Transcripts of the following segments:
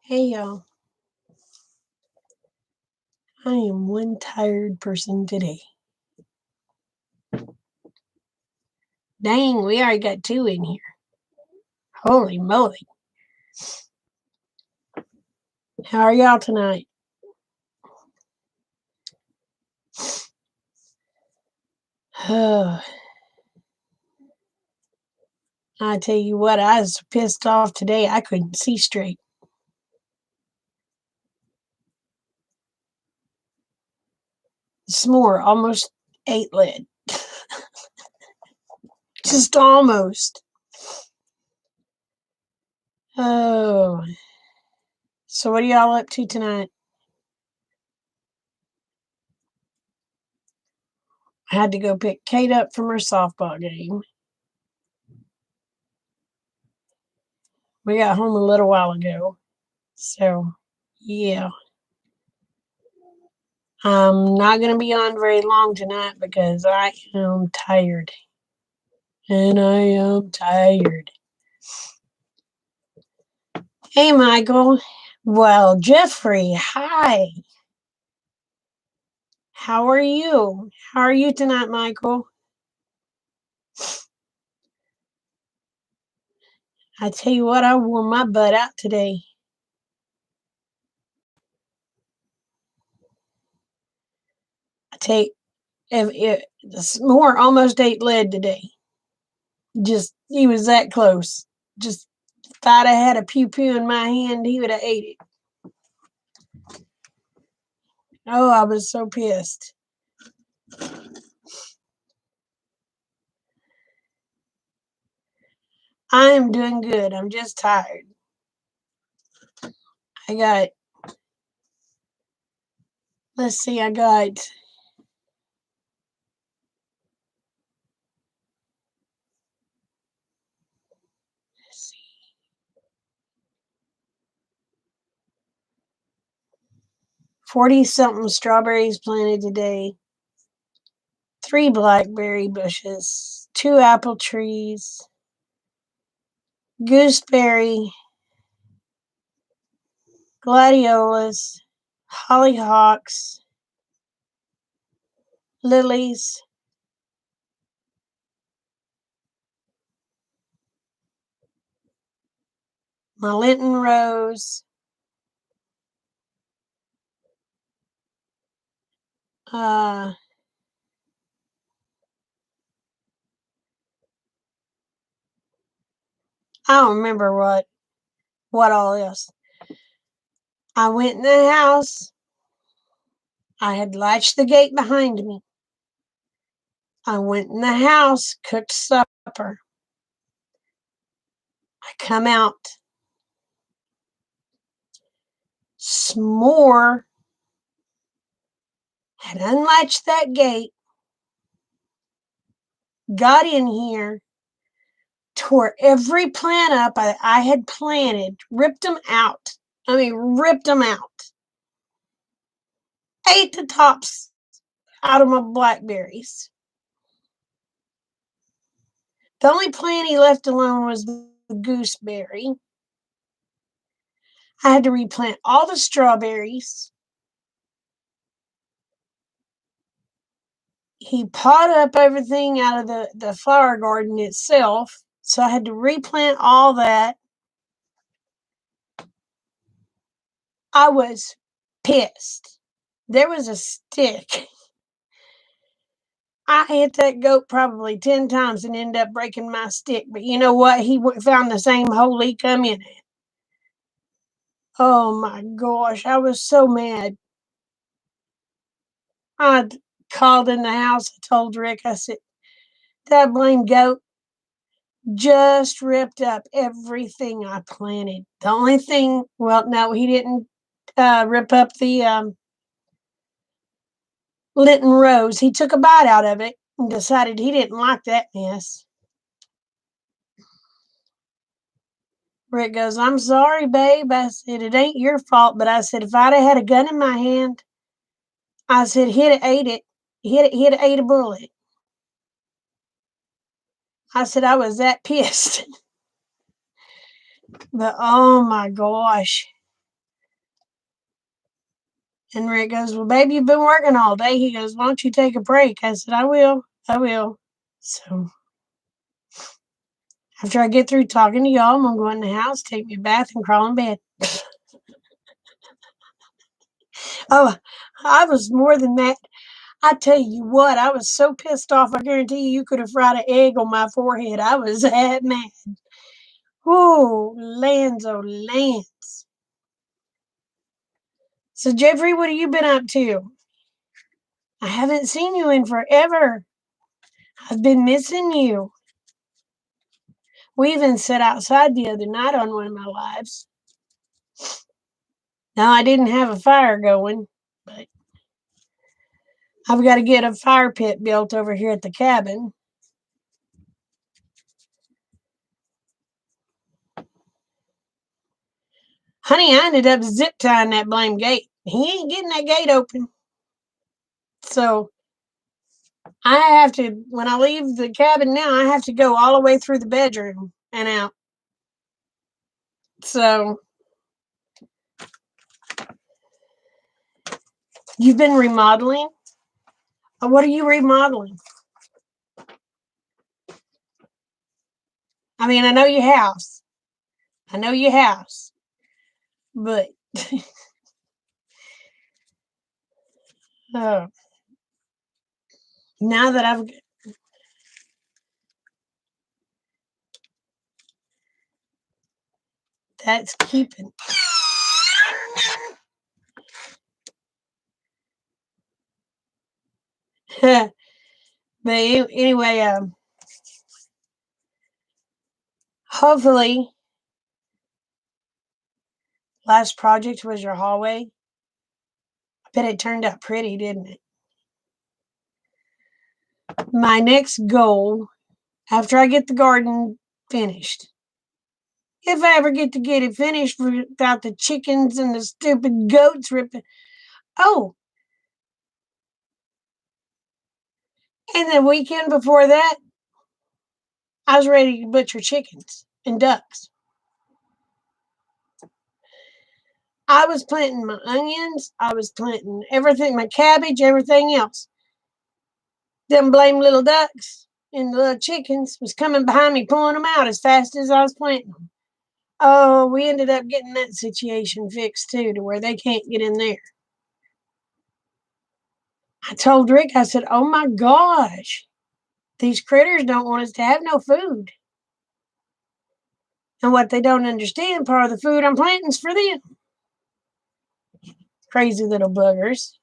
Hey y'all, I am one tired person today. Dang, we already got two in here. Holy moly. How are y'all tonight? I tell you what, I was pissed off today. I couldn't see straight. S'more almost ate lead. Just almost. Oh. So what are y'all up to tonight? I had to go pick Kate up from her softball game. We got home a little while ago. So, yeah. I'm not going to be on very long tonight because I am tired. And I am tired. Hey, Michael. Well, Jeffrey, hi. How are you? How are you tonight, Michael? I tell you what, I wore my butt out today. I tell you, if more almost ate lead today. Just, he was that close. Just, if I'd have had a pew pew in my hand, he would have ate it. Oh, I was so pissed. I am doing good. I'm just tired. Let's see, I got 40-something strawberries planted today, 3 blackberry bushes, 2 apple trees, gooseberry, gladiolas, hollyhocks, lilies, my Lenten rose, I don't remember what all else. I went in the house. I had latched the gate behind me. I went in the house, cooked supper. I come out. S'more had unlatched that gate, got in here, tore every plant up I had planted, ripped them out. Ripped them out. Ate the tops out of my blackberries. The only plant he left alone was the gooseberry. I had to replant all the strawberries. He potted up everything out of the flower garden itself, so I had to replant all that. I was pissed. There was a stick. I hit that goat probably 10 times and ended up breaking my stick. But you know what? He found the same hole he come in at. Oh my gosh, I was so mad. I called in the house. I told Rick, I said, that blamed goat just ripped up everything I planted. The only thing, well, no, he didn't rip up the Lenten rose. He took a bite out of it and decided he didn't like that mess. Rick goes, I'm sorry, babe. I said, it ain't your fault. But I said, if I'd have had a gun in my hand, I said, he'd have ate it. He'd have ate a bullet. I said, I was that pissed. But oh my gosh. And Rick goes, well, baby, you've been working all day. He goes, why don't you take a break? I said, I will. So after I get through talking to y'all, I'm going to go in the house, take me a bath, and crawl in bed. Oh, I was more than that. I tell you what, I was so pissed off. I guarantee you could have fried an egg on my forehead. I was that mad. Oh, lands, oh, lands. So, Jeffrey, what have you been up to? I haven't seen you in forever. I've been missing you. We even sat outside the other night on one of my lives. Now, I didn't have a fire going, but I've got to get a fire pit built over here at the cabin. Honey, I ended up zip tying that blame gate. He ain't getting that gate open. So I have to, when I leave the cabin now, I have to go all the way through the bedroom and out. So you've been remodeling? What are you remodeling? I mean, I know your house. But now that that's keeping. But anyway, hopefully, last project was your hallway. I bet it turned out pretty, didn't it? My next goal, after I get the garden finished, if I ever get it finished without the chickens and the stupid goats ripping. Oh, and the weekend before that, I was ready to butcher chickens and ducks. I was planting my onions. I was planting everything, my cabbage, everything else. Them blame little ducks and the little chickens was coming behind me, pulling them out as fast as I was planting them. Oh, we ended up getting that situation fixed too, to where they can't get in there. I told Rick, I said, oh my gosh, these critters don't want us to have no food. And what they don't understand, part of the food I'm planting is for them. Crazy little buggers.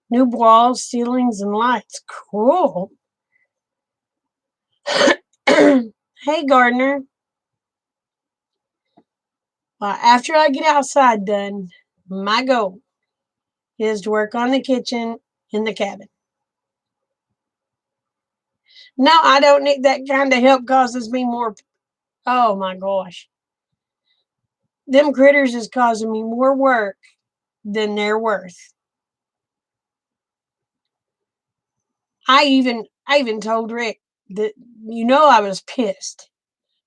New walls, ceilings, and lights. Cool. Hey, gardener. Well, after I get outside done, my goal is to work on the kitchen in the cabin. No, I don't need that kind of help. Causes me more. Oh my gosh. Them critters is causing me more work than they're worth. I even told Rick that, I was pissed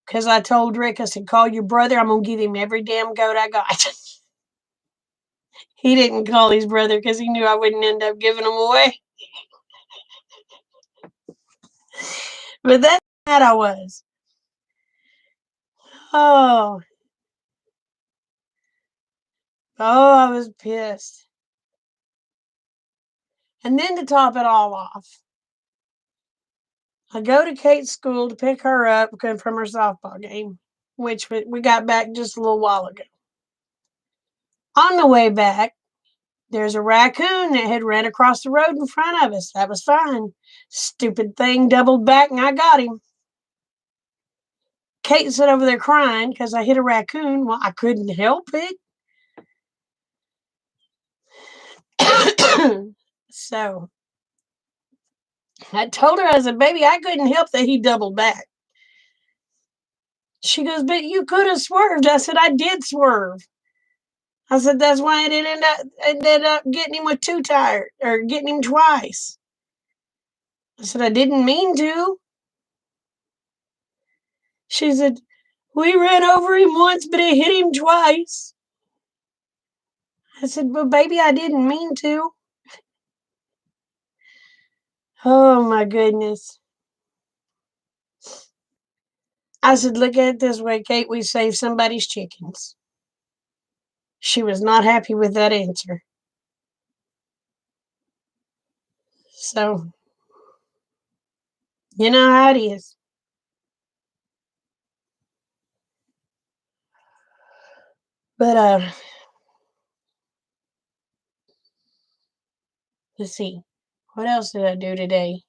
because I told Rick, I said, call your brother. I'm going to give him every damn goat I got. He didn't call his brother because he knew I wouldn't end up giving them away. But that's mad I was. Oh, I was pissed. And then to top it all off, I go to Kate's school to pick her up from her softball game, which we got back just a little while ago. On the way back, there's a raccoon that had ran across the road in front of us. That was fine. Stupid thing doubled back and I got him. Kate sat over there crying because I hit a raccoon. Well, I couldn't help it. So I told her, I said, baby, I couldn't help that he doubled back. She goes, but you could have swerved. I said, I did swerve. I said, that's why I didn't ended up getting him with two tires or getting him twice. I said, I didn't mean to. She said, we ran over him once, but it hit him twice. I said, "But baby, I didn't mean to." Oh my goodness. I said, "Look at it this way, Kate. We saved somebody's chickens." She was not happy with that answer. So, you know how it is. But let's see. What else did I do today?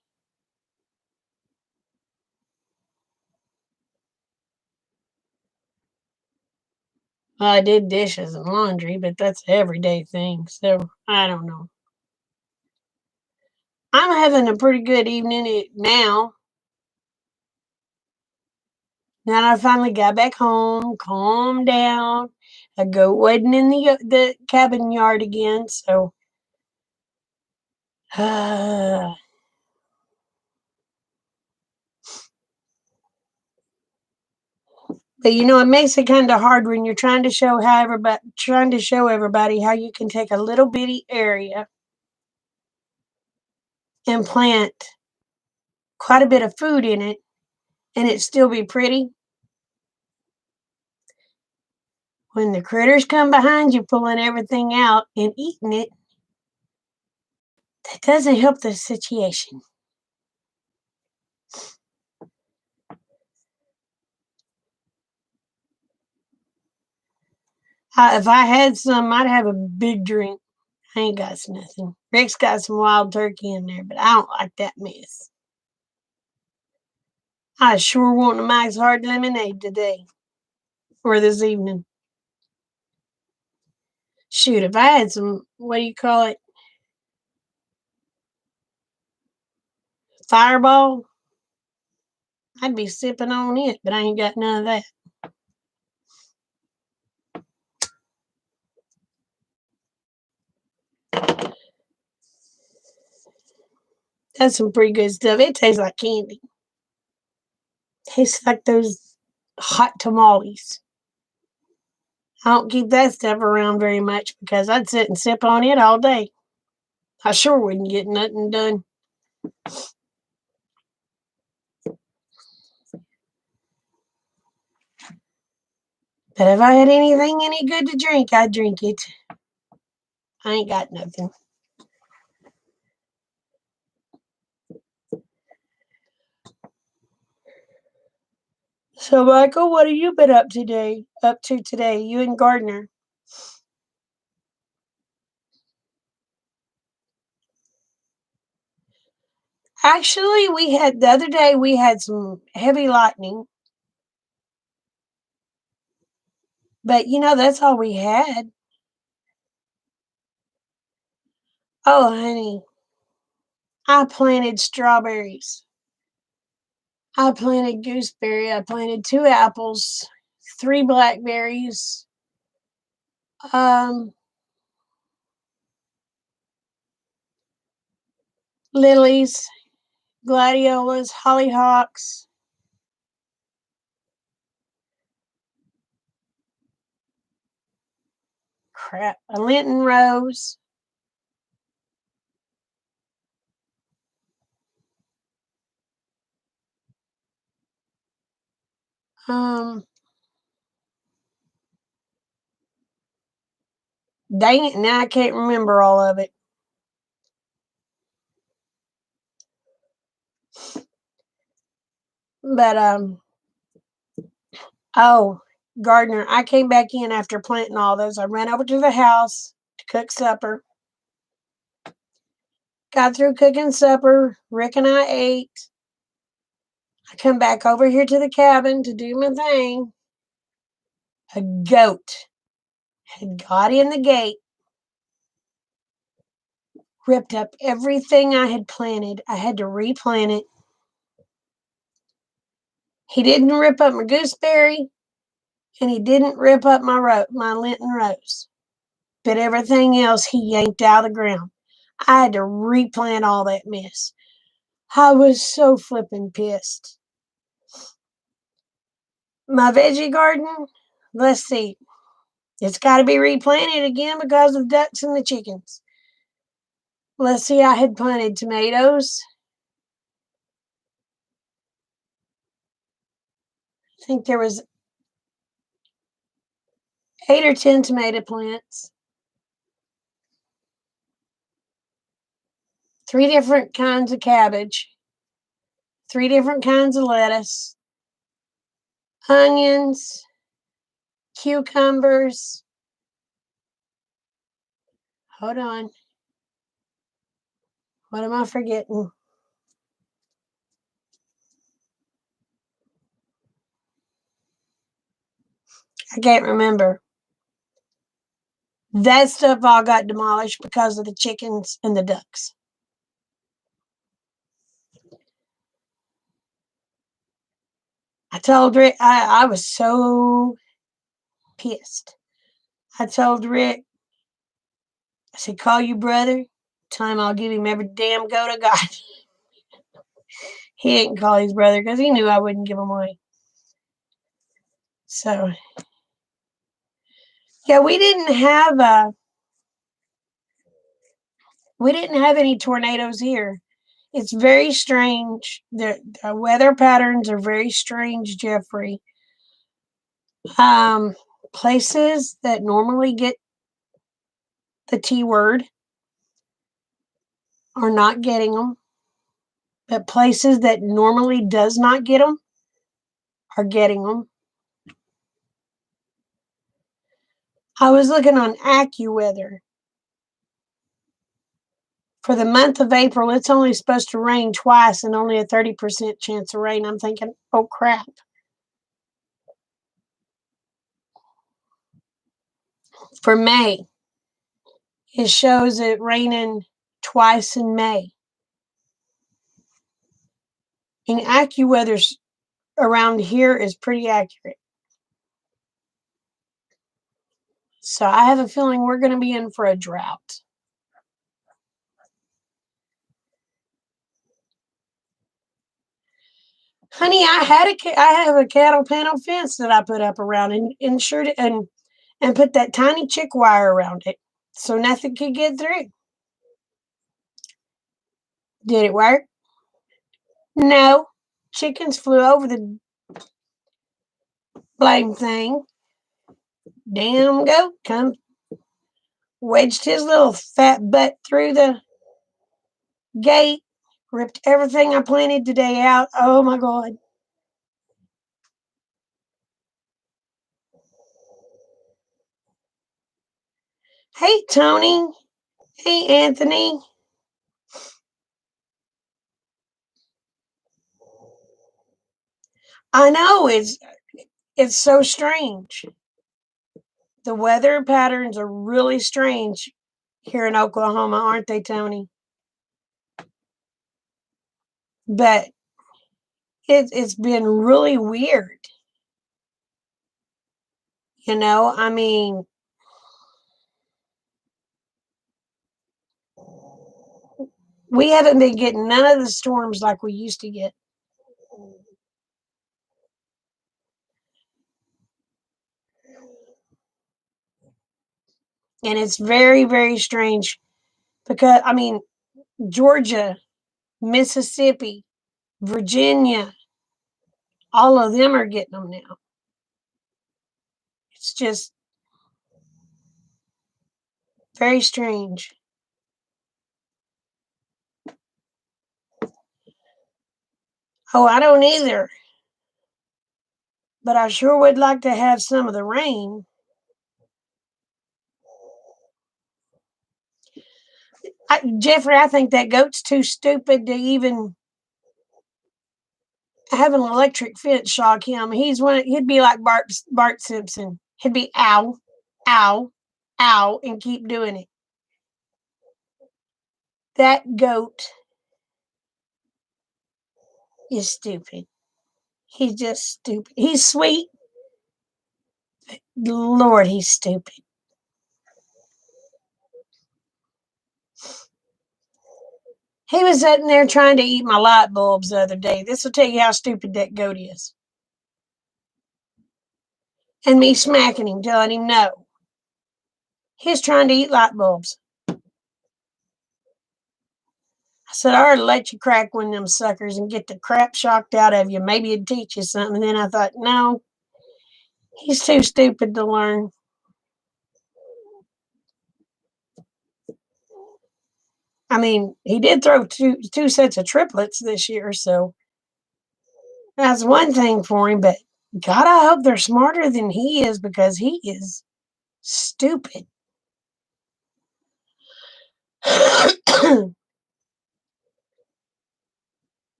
Well, I did dishes and laundry, but that's an everyday thing. So I don't know. I'm having a pretty good evening now. Now that I finally got back home, calmed down. A goat wasn't in the cabin yard again, so but it makes it kind of hard when you're trying to show everybody how you can take a little bitty area and plant quite a bit of food in it and it still be pretty. When the critters come behind you pulling everything out and eating it, that doesn't help the situation. If I had some, I'd have a big drink. I ain't got nothing. Rick's got some wild turkey in there, but I don't like that mess. I sure want a Mike's Hard Lemonade today or this evening. Shoot, if I had some, what do you call it? Fireball, I'd be sipping on it, but I ain't got none of that. That's some pretty good stuff. It tastes like candy. Tastes like those hot tamales. I don't keep that stuff around very much because I'd sit and sip on it all day. I sure wouldn't get nothing done. But if I had anything any good to drink, I'd drink it. I ain't got nothing. So, Michael, what have you been up today? Up to today, you and Gardner? Actually, we had the other day. We had some heavy lightning, but that's all we had. Oh, honey, I planted strawberries. I planted gooseberry. I planted 2 apples, 3 blackberries, um, lilies, gladiolas, hollyhocks. Crap, a Lenten rose. Um, Dang it, now I can't remember all of it. But oh, Gardner, I came back in after planting all those. I ran over to the house to cook supper. Got through cooking supper. Rick and I ate. I come back over here to the cabin to do my thing. A goat had got in the gate, ripped up everything I had planted. I had to replant it. He didn't rip up my gooseberry, and he didn't rip up my Lenten rose. But everything else he yanked out of the ground. I had to replant all that mess. I was so flippin' pissed. My veggie garden, let's see. It's got to be replanted again because of ducks and the chickens. Let's see, I had planted tomatoes. I think there was 8 or 10 tomato plants. 3 different kinds of cabbage. 3 different kinds of lettuce. Onions. Cucumbers. Hold on. What am I forgetting? I can't remember. That stuff all got demolished because of the chickens and the ducks. I told Rick, I was so pissed. I told Rick, I said, call you brother. Time I'll give him every damn goat I got. He didn't call his brother because he knew I wouldn't give him away. So, yeah, we didn't have any tornadoes here. It's very strange. The weather patterns are very strange, Jeffrey. Places that normally get the T word are not getting them, but places that normally does not get them are getting them. I was looking on AccuWeather. For the month of April, it's only supposed to rain twice and only a 30% chance of rain. I'm thinking, oh crap. For May, it shows it raining twice in May. And AccuWeather around here is pretty accurate. So I have a feeling we're going to be in for a drought. Honey, I have a cattle panel fence that I put up around and insured it and put that tiny chick wire around it so nothing could get through. Did it work? No. Chickens flew over the blame thing. Damn goat come wedged his little fat butt through the gate, ripped everything I planted today out. Oh my God. Hey, Tony. Hey, Anthony. I know it's so strange. The weather patterns are really strange here in Oklahoma, aren't they, Tony? But it's been really weird. You know, I mean, we haven't been getting none of the storms like we used to get. And it's very, very strange because, I mean, Georgia, Mississippi, Virginia, all of them are getting them now. It's just very strange. Oh, I don't either. But I sure would like to have some of the rain. Jeffrey, I think that goat's too stupid to even have an electric fence shock him. He'd be like Bart Simpson. He'd be ow, ow, ow, and keep doing it. That goat is stupid. He's just stupid. He's sweet. Lord, he's stupid. He was sitting there trying to eat my light bulbs the other day. This will tell you how stupid that goat is. And me smacking him, telling him no. He's trying to eat light bulbs. I said, I already let you crack one of them suckers and get the crap shocked out of you. Maybe it'd teach you something. And then I thought, no, he's too stupid to learn. I mean, he did throw two sets of triplets this year, so that's one thing for him. But God, I hope they're smarter than he is because he is stupid.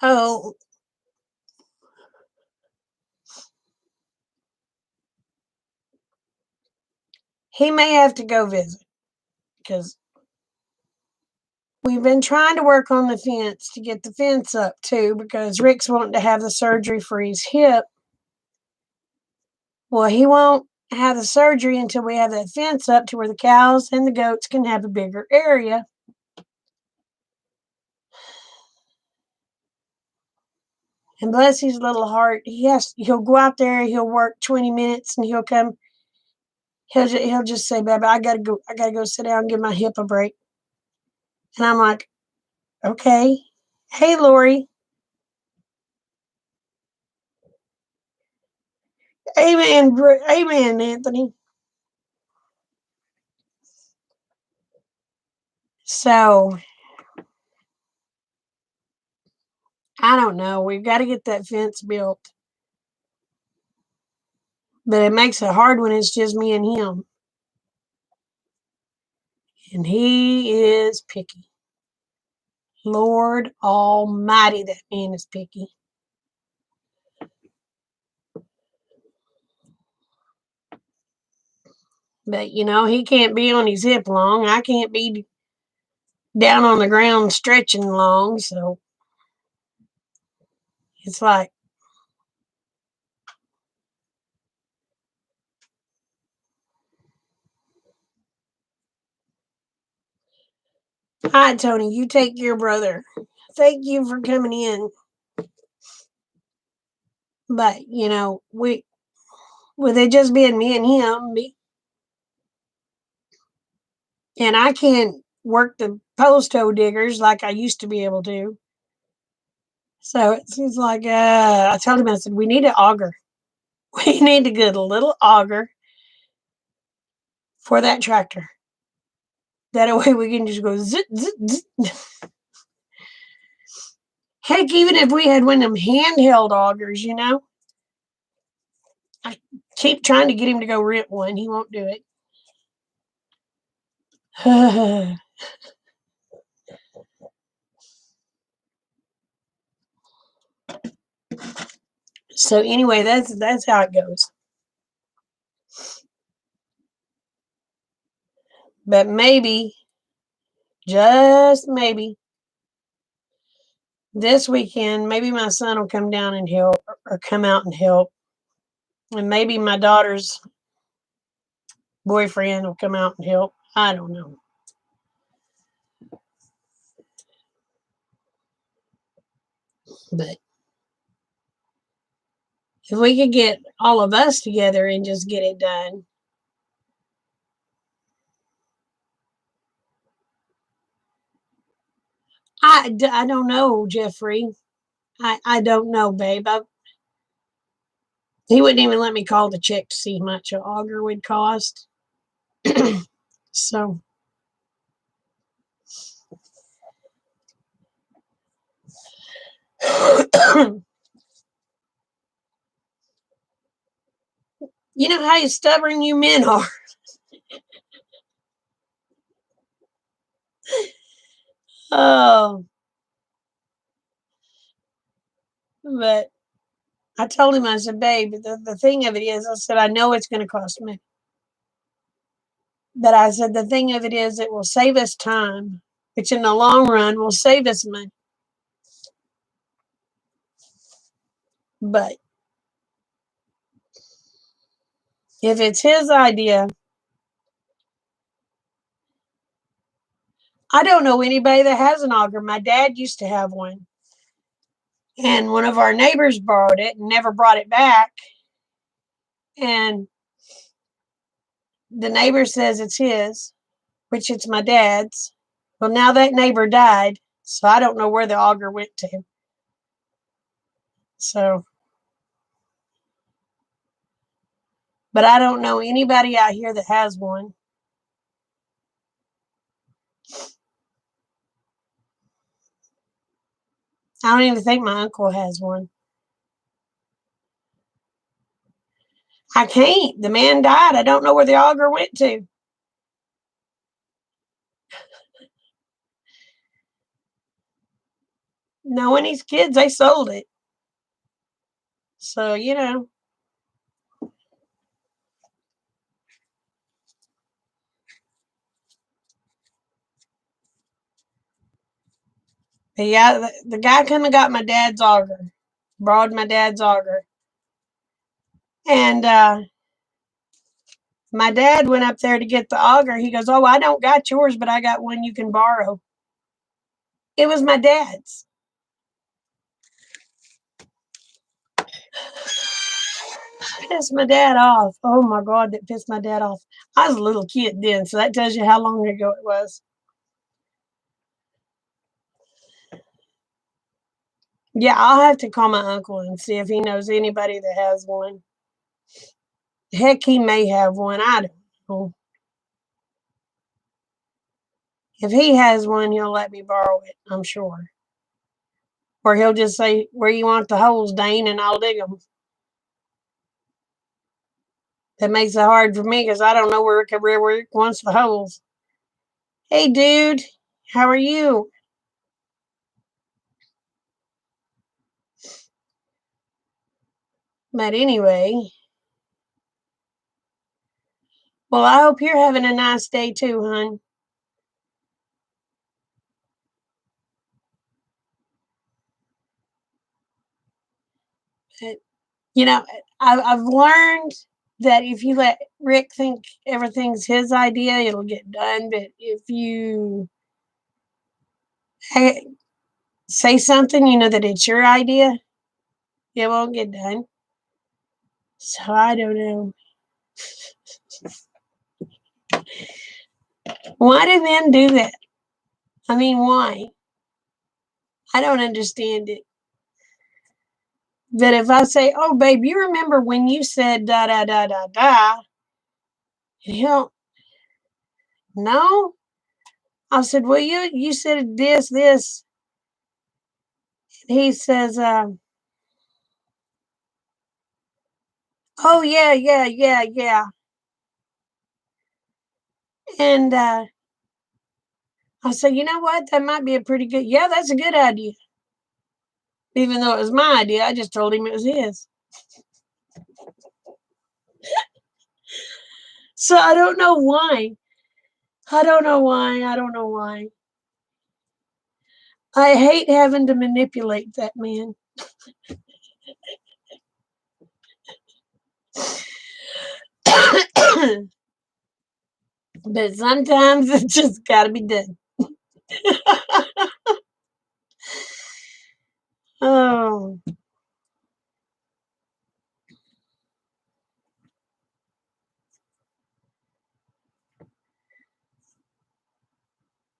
Oh, he may have to go visit because we've been trying to work on the fence to get the fence up too because Rick's wanting to have the surgery for his hip. Well, he won't have the surgery until we have that fence up to where the cows and the goats can have a bigger area. And bless his little heart, he'll go out there, he'll work 20 minutes and he'll come, he'll just say, baby, I gotta go sit down and give my hip a break. And I'm like, okay. Hey, Lori. Amen, amen, Anthony. So I don't know. We've got to get that fence built. But it makes it hard when it's just me and him. And he is picky. Lord Almighty, that man is picky. But, you know, he can't be on his hip long. I can't be down on the ground stretching long. So it's like, all right, Tony, you take your brother. Thank you for coming in. But, you know, with it just being me and him, and I can't work the post hole diggers like I used to be able to. So it seems like I told him, I said, we need an auger. We need to get a little auger for that tractor. That way we can just go zit, zit, zit. Heck, even if we had one of them handheld augers, you know. I keep trying to get him to go rent one. He won't do it. So anyway, that's how it goes. But maybe, just maybe, this weekend, maybe my son will come down and help or come out and help. And maybe my daughter's boyfriend will come out and help. I don't know. But if we could get all of us together and just get it done. I don't know, Jeffrey. I don't know, babe. He wouldn't even let me call the check to see how much an auger would cost. So, you know how stubborn you men are. Oh, but I told him, I said, babe, the thing of it is, I said, I know it's going to cost me. But I said, the thing of it is, it will save us time, which in the long run will save us money. But if it's his idea, I don't know anybody that has an auger. My dad used to have one. And one of our neighbors borrowed it and never brought it back. And the neighbor says it's his, which it's my dad's. Well, now that neighbor died, so I don't know where the auger went to. So, but I don't know anybody out here that has one. I don't even think my uncle has one. I can't. The man died. I don't know where the auger went to. Knowing these kids, they sold it. So, you know. But yeah, the guy come and got my dad's auger. Borrowed my dad's auger. And my dad went up there to get the auger. He goes, "Oh, I don't got yours, but I got one you can borrow." It was my dad's. Pissed my dad off. Oh my God, that pissed my dad off. I was a little kid then, so that tells you how long ago it was. Yeah, I'll have to call my uncle and see if he knows anybody that has one. Heck, he may have one. I don't know. If he has one, he'll let me borrow it, I'm sure. Or he'll just say, "Where you want the holes, Dane?" and I'll dig them. That makes it hard for me because I don't know where Rick wants the holes. Hey, dude, how are you? But anyway, well, I hope you're having a nice day too, hon. But, you know, I've learned that if you let Rick think everything's his idea, it'll get done. But if you say something, you know that it's your idea, it won't get done. So I don't know. Why do men do that? I mean, why? I don't understand it. But if I say, "Oh, babe, you remember when you said da da da da da," he'll, "No." I said, "Well, you said this." He says, "Oh yeah, yeah, yeah, yeah." And I said, "You know what? That might be a pretty good. Yeah, that's a good idea." Even though it was my idea, I just told him it was his. So I don't know why. I don't know why. I don't know why. I hate having to manipulate that man. But sometimes it's just got to be done. Oh.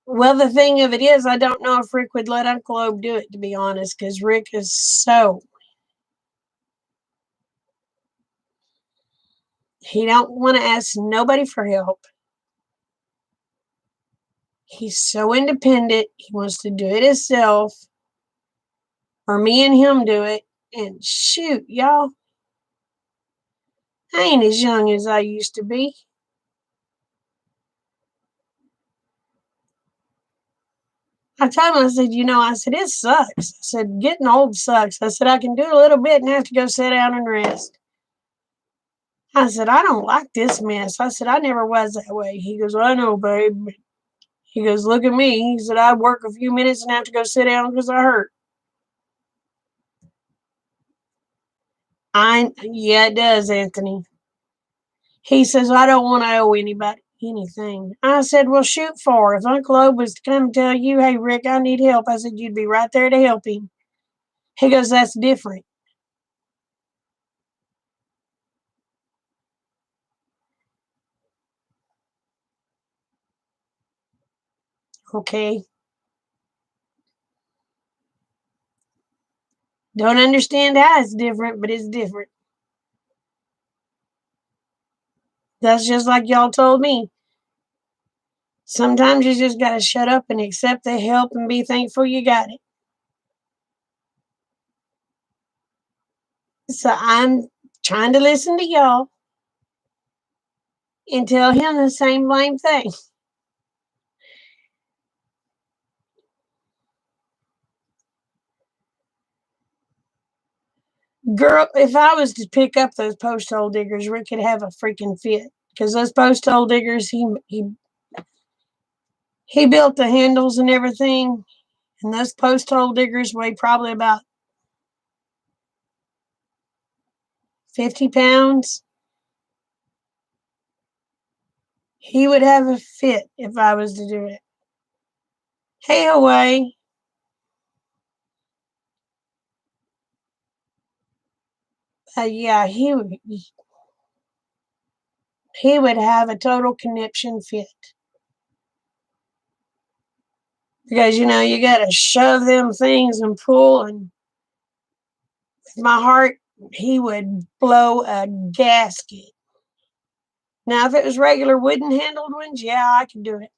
Well, the thing of it is, I don't know if Rick would let Uncle Obe do it, to be honest, because Rick is so. He don't want to ask nobody for help. He's so independent. He wants to do it himself, or me and him do it. And shoot, y'all, I ain't as young as I used to be. I told him, I said, I said, it sucks. I said, getting old sucks. I said, I can do a little bit and have to go sit down and rest. I said, I don't like this mess. I said, I never was that way. He goes, I know, babe. He goes, look at me. He said, I work a few minutes and have to go sit down because I hurt. Yeah, it does, Anthony. He says, I don't want to owe anybody anything. I said, well, shoot for. If Uncle Obe was to come and tell you, hey, Rick, I need help, I said, you'd be right there to help him. He goes, that's different. Okay? Don't understand how it's different, but it's different. That's just like y'all told me. Sometimes you just got to shut up and accept the help and be thankful you got it. So I'm trying to listen to y'all and tell him the same blame thing. Girl, if I was to pick up those post hole diggers, Rick could have a freaking fit. Because those post hole diggers, he built the handles and everything. And those post hole diggers weigh probably about 50 pounds. He would have a fit if I was to do it. Hey, away. Yeah, he would have a total conniption fit. Because, you got to shove them things and pull. And with my heart, he would blow a gasket. Now, if it was regular wooden handled ones, yeah, I could do it.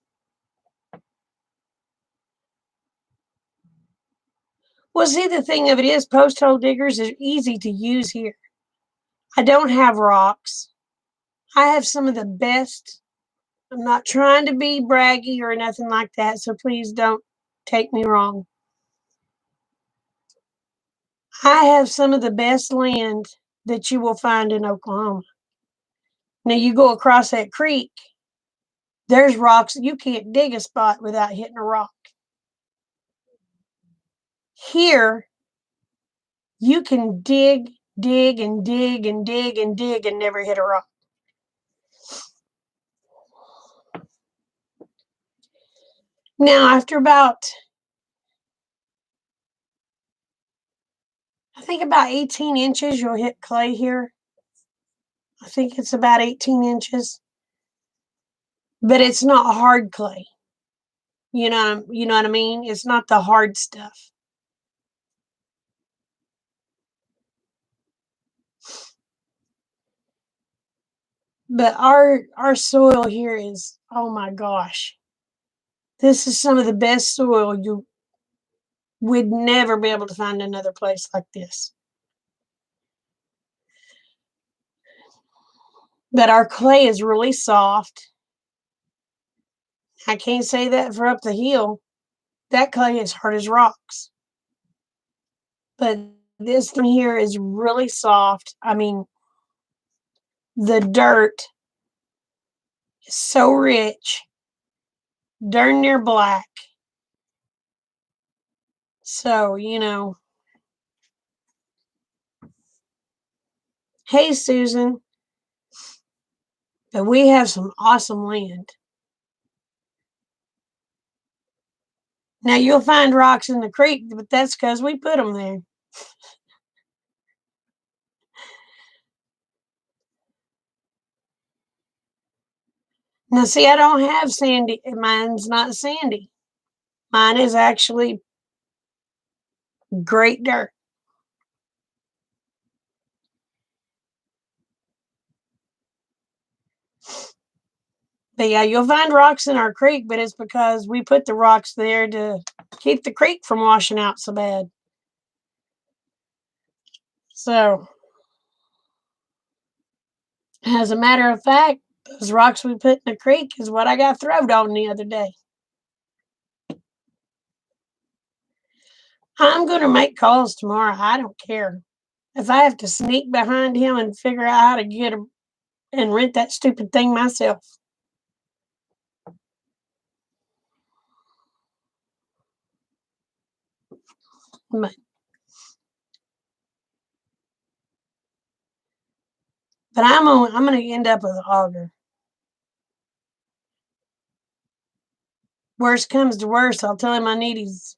Well, see, the thing of it is, post hole diggers are easy to use here. I don't have rocks. I have some of the best. I'm not trying to be braggy or nothing like that, so please don't take me wrong. I have some of the best land that you will find in Oklahoma. Now, you go across that creek, there's rocks. You can't dig a spot without hitting a rock. Here, you can dig, dig, and dig, and dig, and dig, and never hit a rock. Now, after about, I think about 18 inches, you'll hit clay here. I think it's about 18 inches. But it's not hard clay. You know what I mean? It's not the hard stuff. But our soil here is, oh my gosh. This is some of the best soil you would never be able to find another place like this. But our clay is really soft. I can't say that for up the hill. That clay is hard as rocks. But this one here is really soft. I mean, the dirt is so rich, darn near black. So, hey, Susan, but we have some awesome land. Now, you'll find rocks in the creek, but that's because we put them there. Now, see, I don't have sandy. Mine's not sandy. Mine is actually great dirt. But yeah, you'll find rocks in our creek, but it's because we put the rocks there to keep the creek from washing out so bad. So, as a matter of fact, those rocks we put in the creek is what I got thrown on the other day. I'm going to make calls tomorrow. I don't care. If I have to sneak behind him and figure out how to get him and rent that stupid thing myself. But I'm going to end up with an auger. Worst comes to worst, I'll tell him I need his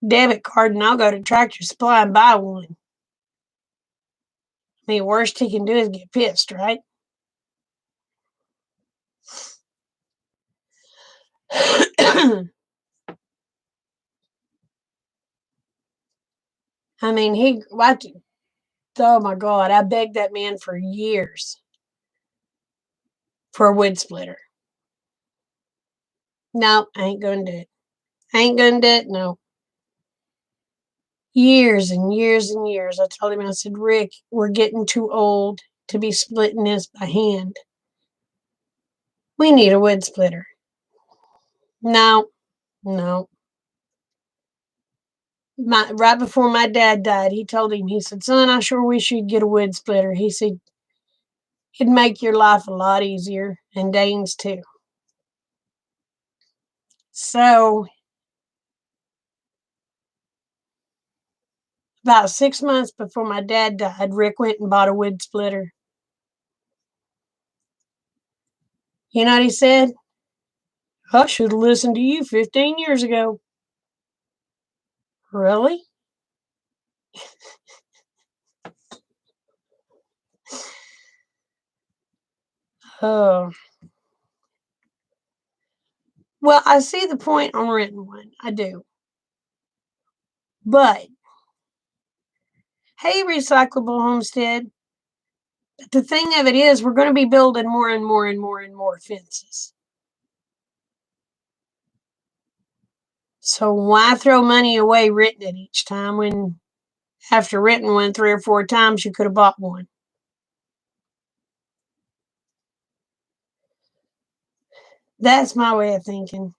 debit card and I'll go to Tractor Supply and buy one. I mean, worst he can do is get pissed, right? I mean, oh my God, I begged that man for years for a wood splitter. No, I ain't gonna do it. I ain't gonna do it, no. Years and years and years. I told him, I said, Rick, we're getting too old to be splitting this by hand. We need a wood splitter. No, no. Right before my dad died, he told him, he said, son, I sure wish you'd get a wood splitter. He said, it'd make your life a lot easier, and Dane's too. So, about 6 months before my dad died, Rick went and bought a wood splitter. You know what he said? I should have listened to you 15 years ago. Really? Oh. Well, I see the point on renting one. I do. But, hey, Recyclable Homestead, the thing of it is, we're going to be building more and more and more and more fences. So why throw money away renting it each time when after renting one 3 or 4 times you could have bought one? That's my way of thinking.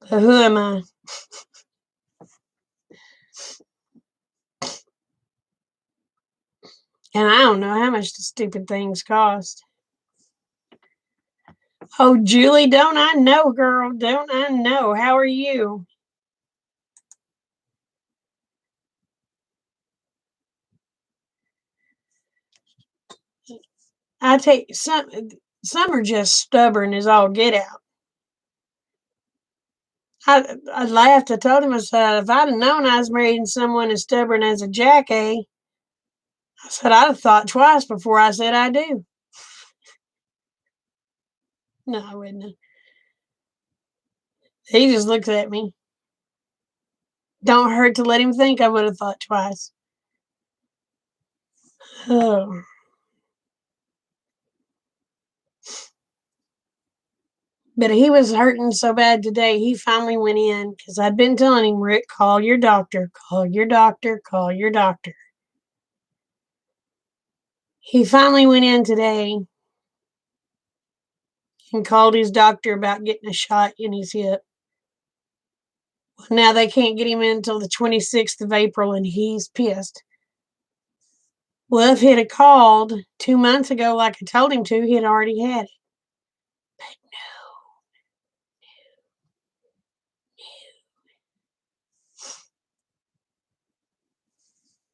But who am I? And I don't know how much the stupid things cost. Oh, Julie, don't I know, girl? Don't I know? How are you? I take some are just stubborn as all get out. I laughed. I told him, I said, if I'd have known I was marrying someone as stubborn as a jack, I said, I'd have thought twice before I said I do. No, I wouldn't have. He just looks at me. Don't hurt to let him think I would have thought twice. Oh. But he was hurting so bad today, he finally went in because I'd been telling him, Rick, call your doctor, call your doctor, call your doctor. He finally went in today and called his doctor about getting a shot in his hip. Now they can't get him in until the 26th of April, and he's pissed. Well, if he'd have called 2 months ago like I told him to, he'd already had it. But no.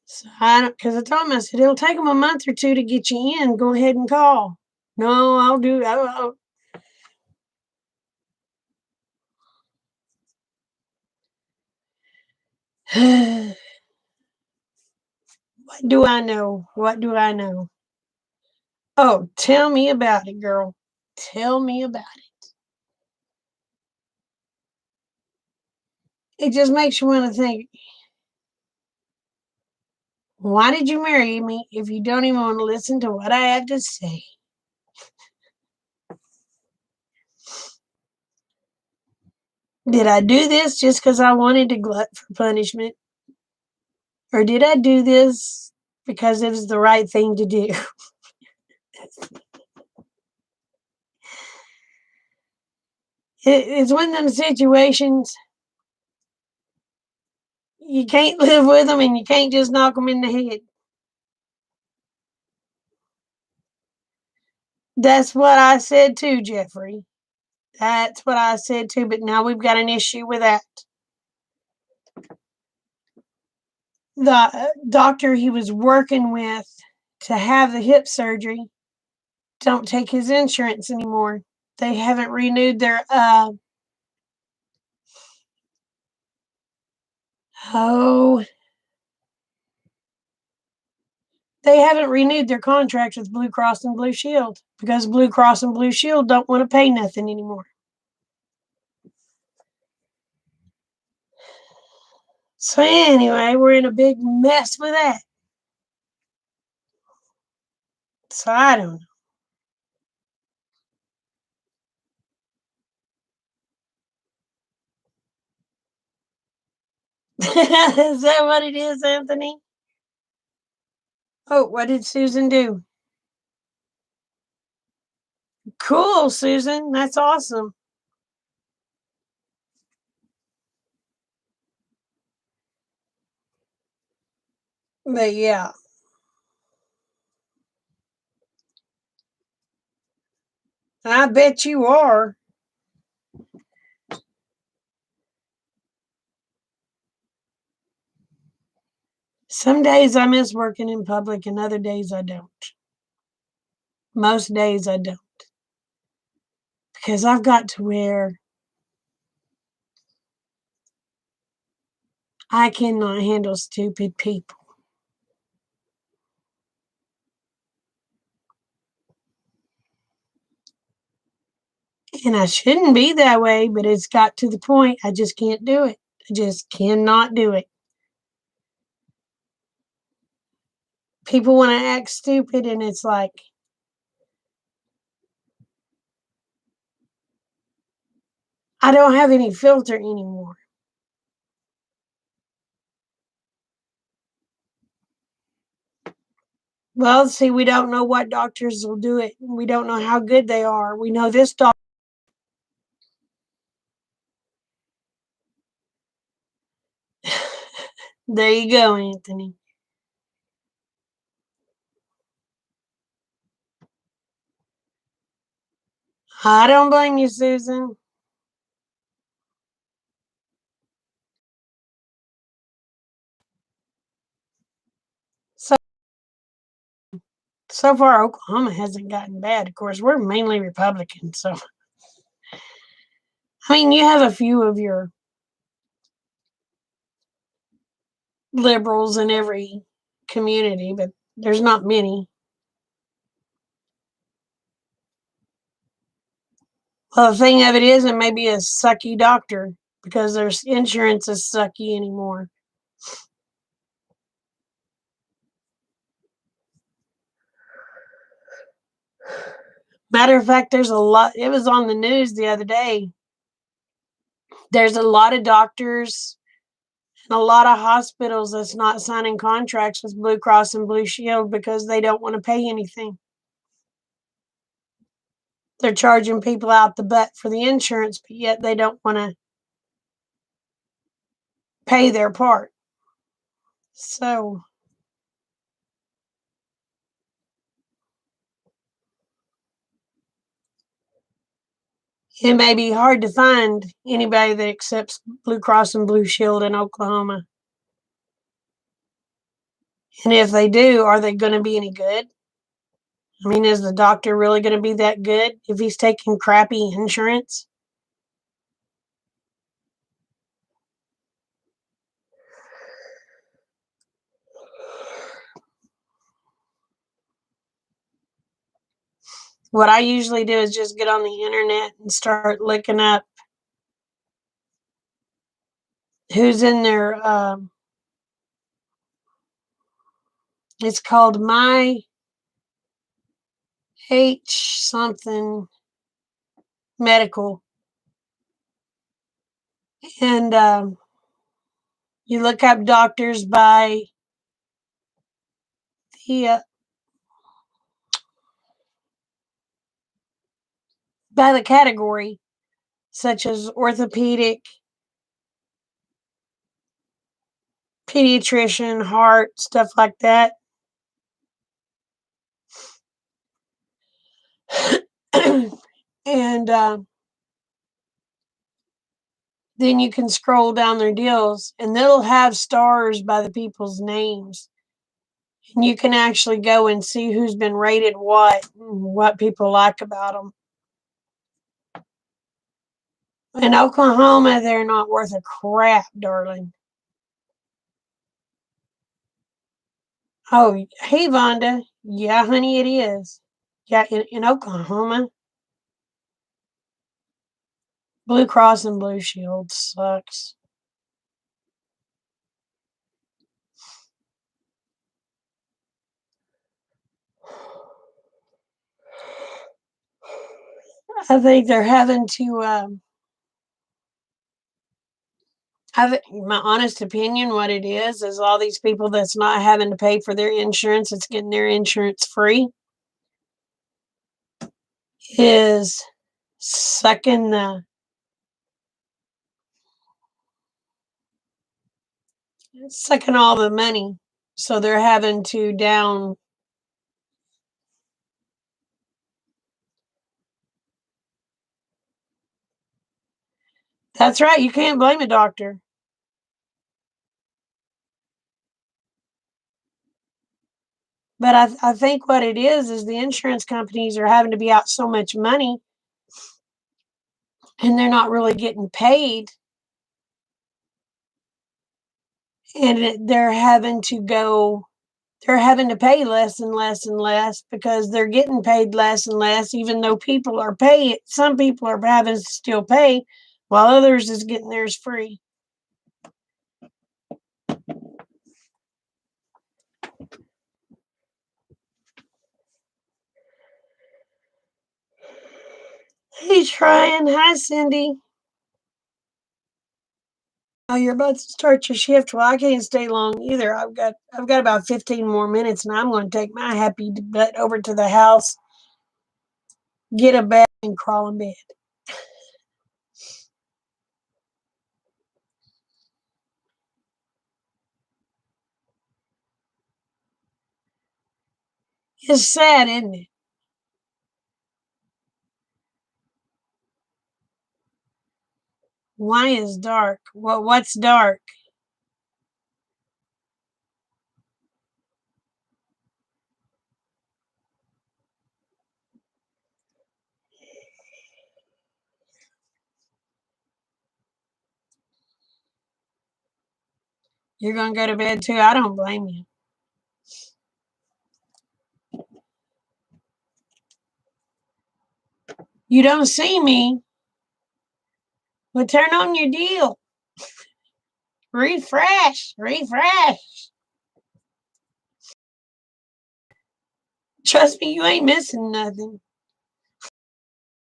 So I don't, because I told him, I said, it'll take him a month or two to get you in. Go ahead and call. No, I'll do it. What do I know? What do I know? Oh, tell me about it, girl. Tell me about it. It just makes you want to think, why did you marry me if you don't even want to listen to what I have to say? Did I do this just because I wanted to glut for punishment? Or did I do this because it was the right thing to do? It's one of them situations you can't live with them and you can't just knock them in the head. That's what I said too, Jeffrey. That's what I said too, but now we've got an issue with that. The doctor he was working with to have the hip surgery don't take his insurance anymore. They haven't renewed their oh They haven't renewed their contract with Blue Cross and Blue Shield because Blue Cross and Blue Shield don't want to pay nothing anymore. So anyway, we're in a big mess with that. So I don't know. Is that what it is, Anthony? Oh, what did Susan do? Cool, Susan. That's awesome. But yeah, I bet you are. Some days I miss working in public and other days I don't. Most days I don't. Because I've got to where I cannot handle stupid people. And I shouldn't be that way, but it's got to the point I just can't do it. I just cannot do it. People want to act stupid, and it's like, I don't have any filter anymore. Well, see, we don't know what doctors will do it. We don't know how good they are. We know this doctor. There you go, Anthony. I don't blame you, Susan. So, so far, Oklahoma hasn't gotten bad. Of course, we're mainly Republican. So, I mean, you have a few of your liberals in every community, but there's not many. Well, the thing of it is, it may be a sucky doctor because their insurance is sucky anymore. Matter of fact, there's a lot. It was on the news the other day. There's a lot of doctors and a lot of hospitals that's not signing contracts with Blue Cross and Blue Shield because they don't want to pay anything. They're charging people out the butt for the insurance, but yet they don't want to pay their part. So it may be hard to find anybody that accepts Blue Cross and Blue Shield in Oklahoma. And if they do, are they going to be any good? I mean, is the doctor really going to be that good if he's taking crappy insurance? What I usually do is just get on the internet and start looking up who's in their, it's called My H something medical. And you look up doctors the uh, by the category, such as orthopedic, pediatrician, heart, stuff like that. And then you can scroll down their deals, and they'll have stars by the people's names. And you can actually go and see who's been rated what people like about them. In Oklahoma, they're not worth a crap, darling. Oh, hey, Vonda. Yeah, honey, it is. Yeah, in Oklahoma, Blue Cross and Blue Shield sucks. I think they're having to. My honest opinion, what it is all these people that's not having to pay for their insurance, it's getting their insurance free, is sucking all the money. So they're having to down. That's right. You can't blame a doctor. But I think what it is the insurance companies are having to be out so much money and they're not really getting paid. And they're having to pay less and less and less because they're getting paid less and less, even though people are paying. Some people are having to still pay while others is getting theirs free. He's trying. Hi, Cindy. Oh, you're about to start your shift. Well, I can't stay long either. I've got about 15 more minutes, and I'm going to take my happy butt over to the house, get a bed, and crawl in bed. It's sad, isn't it? Why is dark? What's dark? You're going to go to bed too? I don't blame you. You don't see me. Well, turn on your deal. Refresh. Refresh. Trust me, you ain't missing nothing.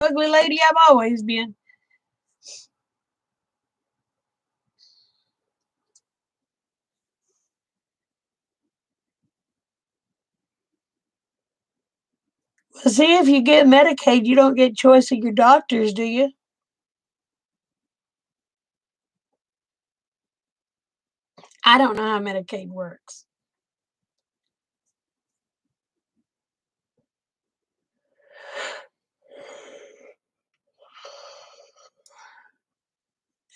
Ugly lady I've always been. Well, see, if you get Medicaid, you don't get choice of your doctors, do you? I don't know how Medicaid works.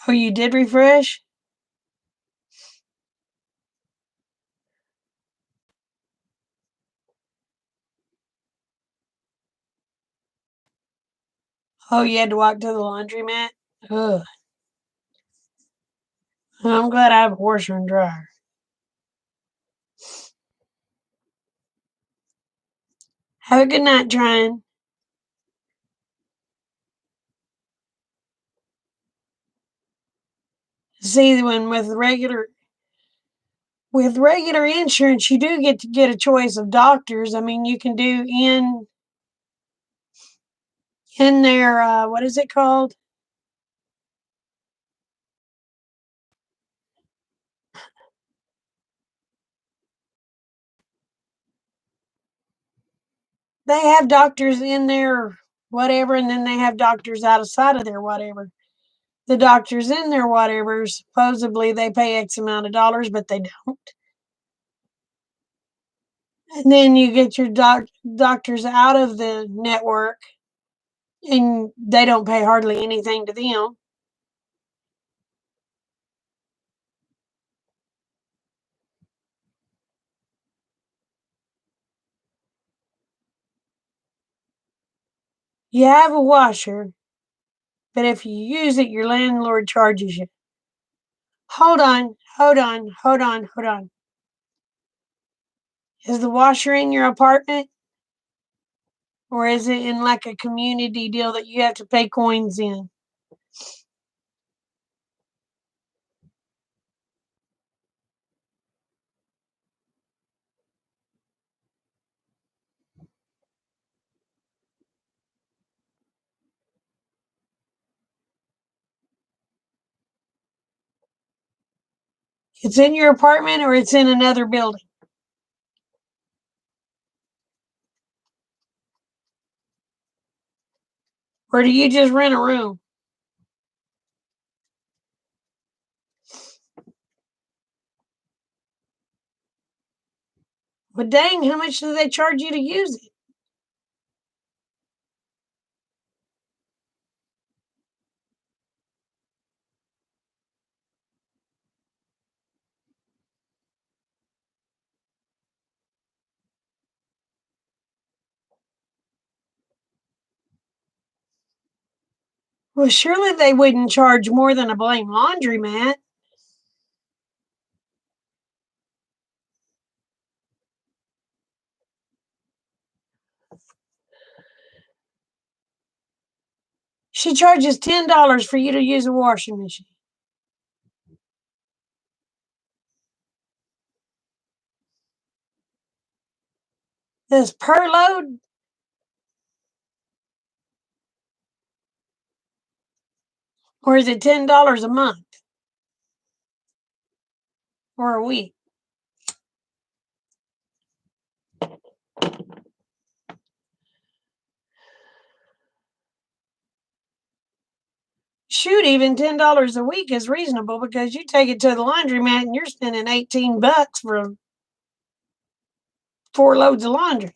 Oh, you did refresh? Oh, you had to walk to the laundromat? Ugh. I'm glad I have a washer and dryer. Have a good night, Tryon. See, when with regular insurance, you do get to get a choice of doctors. I mean, you can do in their what is it called? They have doctors in their whatever, and then they have doctors outside of their whatever. The doctors in their whatever, supposedly they pay X amount of dollars, but they don't. And then you get your doctors out of the network, and they don't pay hardly anything to them. You have a washer, but if you use it, your landlord charges you. Hold on, hold on, hold on, hold on. Is the washer in your apartment? Or is it in like a community deal that you have to pay coins in? It's in your apartment or it's in another building? Or do you just rent a room? But dang, how much do they charge you to use it? Well, surely they wouldn't charge more than a blame laundromat. She charges $10 for you to use a washing machine. That's per load, or is it $10 a month or a week? Shoot, even $10 a week is reasonable because you take it to the laundromat and you're spending $18 for 4 loads of laundry.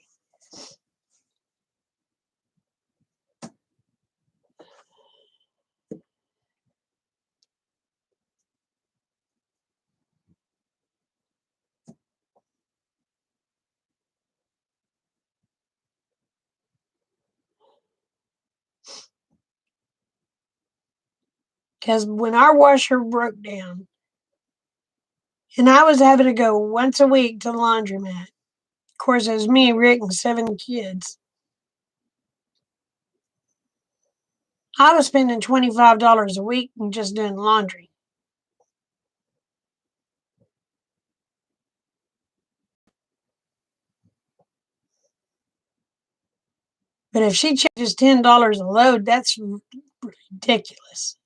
Because when our washer broke down and I was having to go once a week to the laundromat, of course, it was me, Rick, and 7 kids. I was spending $25 a week and just doing laundry. But if she charges $10 a load, that's ridiculous.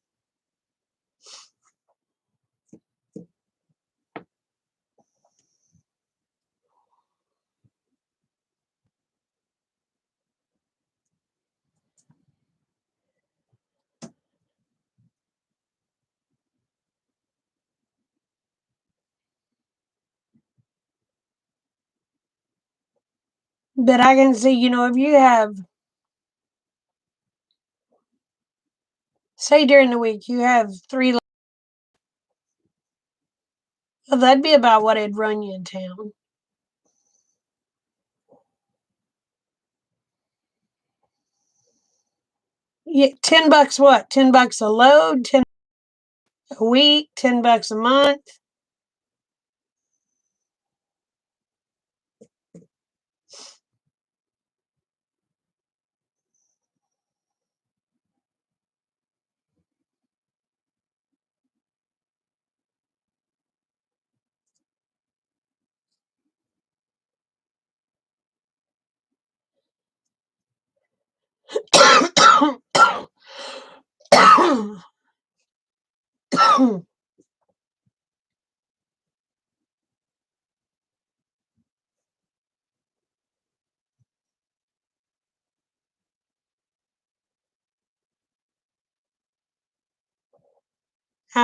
But I can see, if you have, say during the week, you have 3, well, that'd be about what it'd run you in town. Yeah, $10 what? $10 a load, 10 a week, $10 a month.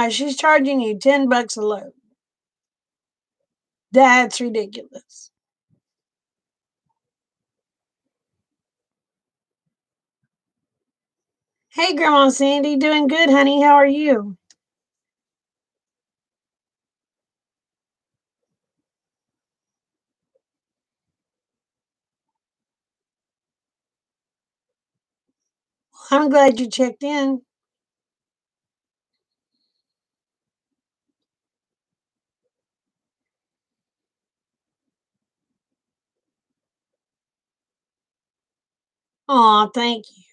She's charging you $10 a load. That's ridiculous. Hey, Grandma Sandy, doing good, honey. How are you? I'm glad you checked in. Aw, thank you.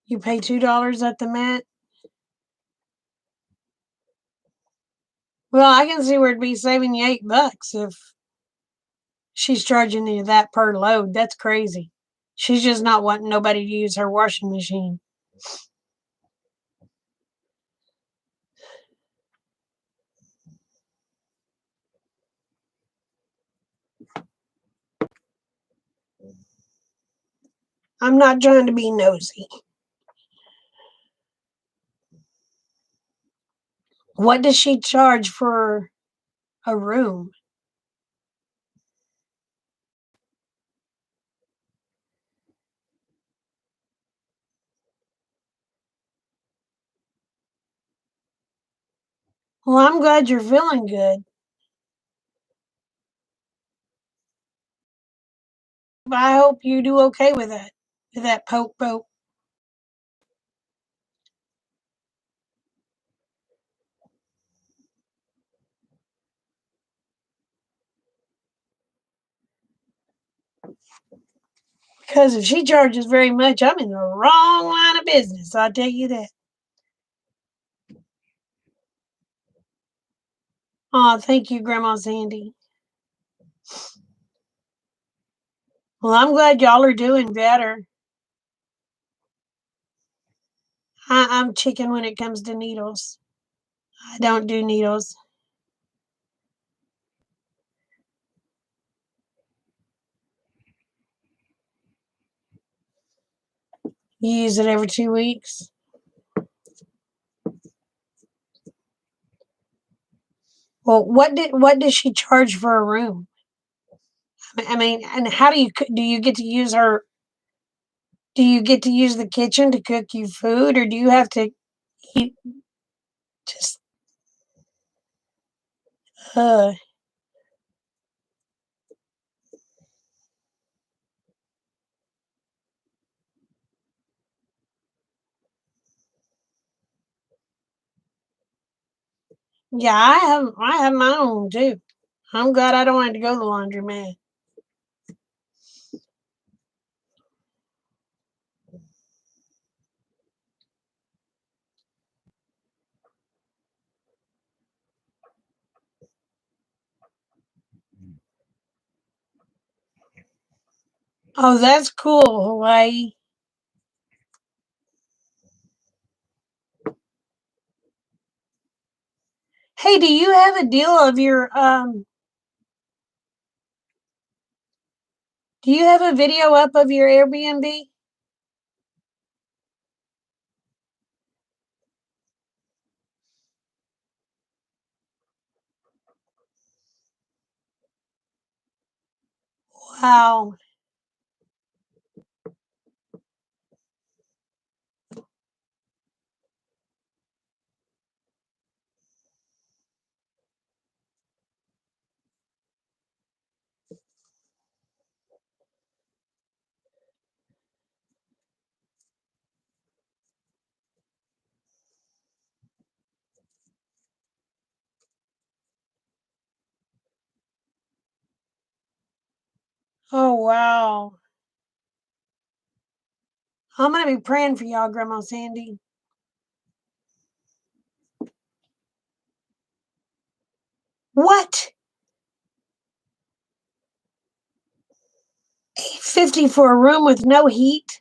You pay $2 at the mat? Well, I can see where it'd be saving you $8 if she's charging you that per load. That's crazy. She's just not wanting nobody to use her washing machine. I'm not trying to be nosy. What does she charge for a room? Well, I'm glad you're feeling good. I hope you do okay with that. With that poke. Because if she charges very much, I'm in the wrong line of business. I'll tell you that. Oh, thank you, Grandma Sandy. Well, I'm glad y'all are doing better. I'm chicken when it comes to needles. I don't do needles. You use it every 2 weeks. Well, what does she charge for a room? I mean, and how do you get to use her? Do you get to use the kitchen to cook you food, or do you have to eat just? Uh, yeah, I have my own too. I'm glad I don't have to go to the laundromat. Oh, that's cool, Hawaii. Hey, do you have a deal of your Do you have a video up of your Airbnb? Wow. Oh, wow. I'm gonna be praying for y'all, Grandma Sandy. What? 850 for a room with no heat?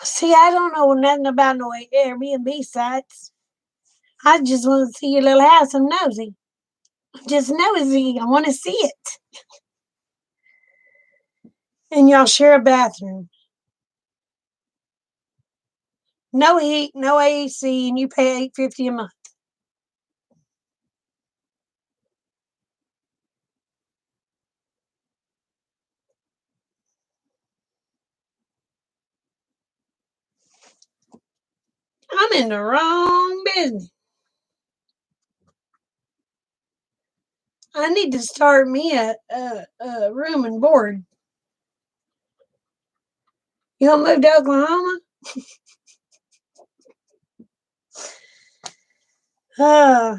See, I don't know nothing about no Airbnb sites. I just want to see your little house. I'm nosy. I'm just nosy. I want to see it. And y'all share a bathroom. No heat, no AC, and you pay $850 a month. I'm in the wrong business. I need to start me a room and board. You gonna move to Oklahoma? Uh,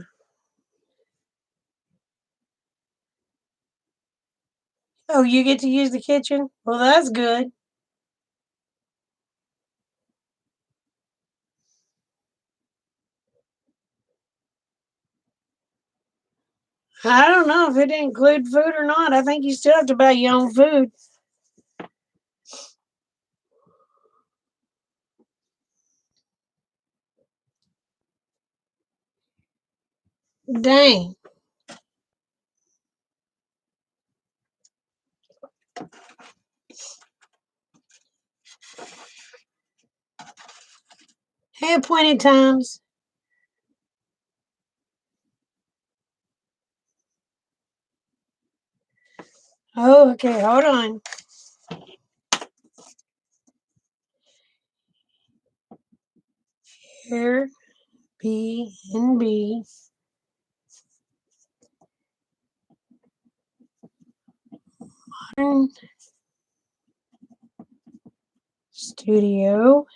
oh, you get to use the kitchen? Well, that's good. I don't know if it include food or not. I think you still have to buy your own food. Dang. Hey, appointed times. Oh, okay. Hold on. Airbnb studio.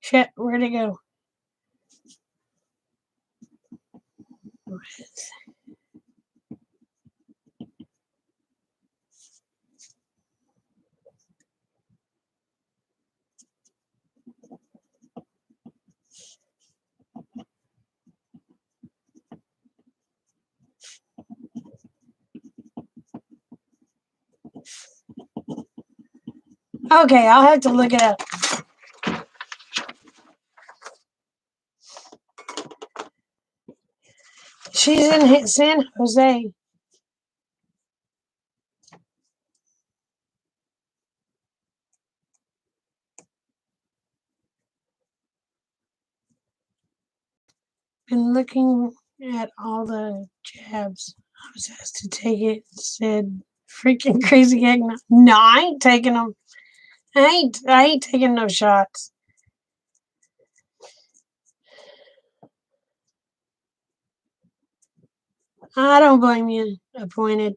Shit, where'd it go? Okay, I'll have to look it up. She's in San Jose. Been looking at all the jabs. I was asked to take it. Said freaking crazy egg. No, I ain't taking them. I ain't taking no shots. I don't blame you. Appointed.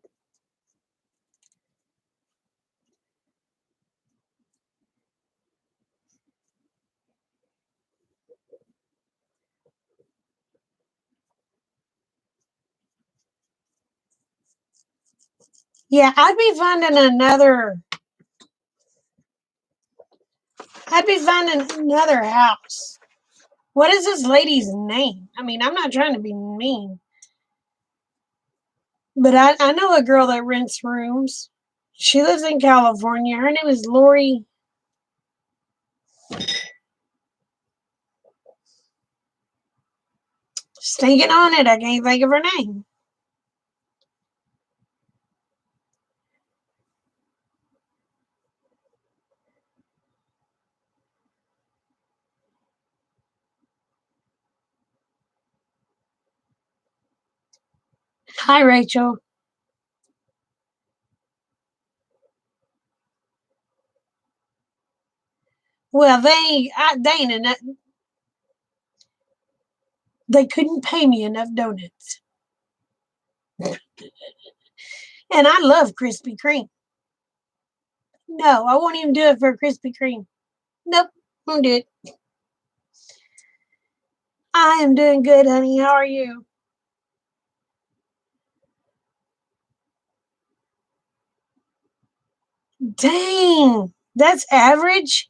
Yeah, I'd be finding another. I'd be finding another house. What is this lady's name? I mean, I'm not trying to be mean, but I know a girl that rents rooms. She lives in California. Her name is Lori. Stinking on it. I can't think of her name. Hi, Rachel. Well, they ain't enough. They couldn't pay me enough donuts, and I love Krispy Kreme. No, I won't even do it for Krispy Kreme. Nope, won't do it. I am doing good, honey. How are you? Dang, that's average.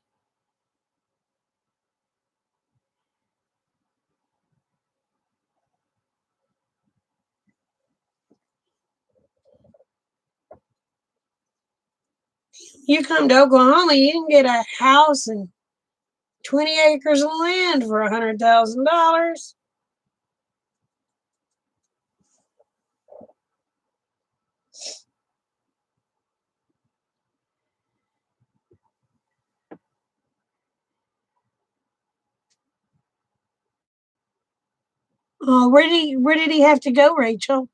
You come to Oklahoma, you can get a house and 20 acres of land for $100,000. Where did he have to go, Rachel?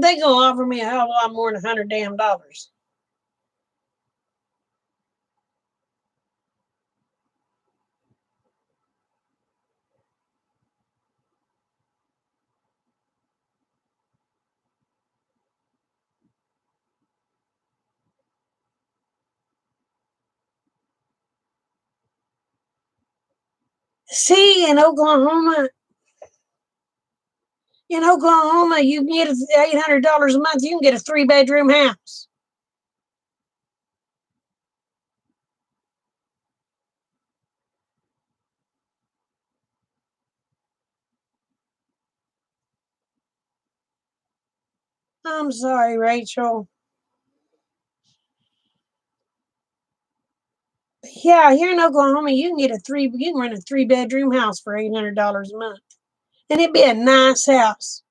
They gonna offer me a hell of a lot more than $100 damn. See, in Oklahoma, you can get $800 a month. You can get a 3-bedroom house. I'm sorry, Rachel. Yeah, here in Oklahoma, you can rent a 3-bedroom house for $800 a month, and it'd be a nice house.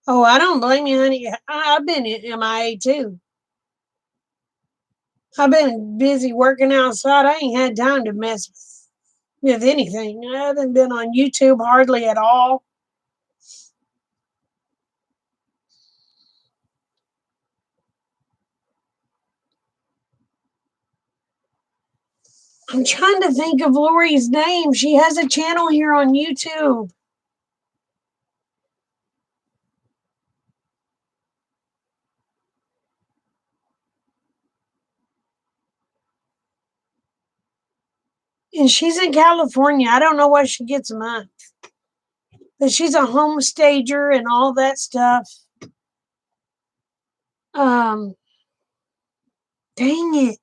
Oh, I don't blame you, honey. I've been in MIA too. I've been busy working outside. I ain't had time to mess with anything. I haven't been on YouTube hardly at all. I'm trying to think of Lori's name. She has a channel here on YouTube. And she's in California. I don't know what she gets a month. But she's a homestager and all that stuff. Um, Dang it.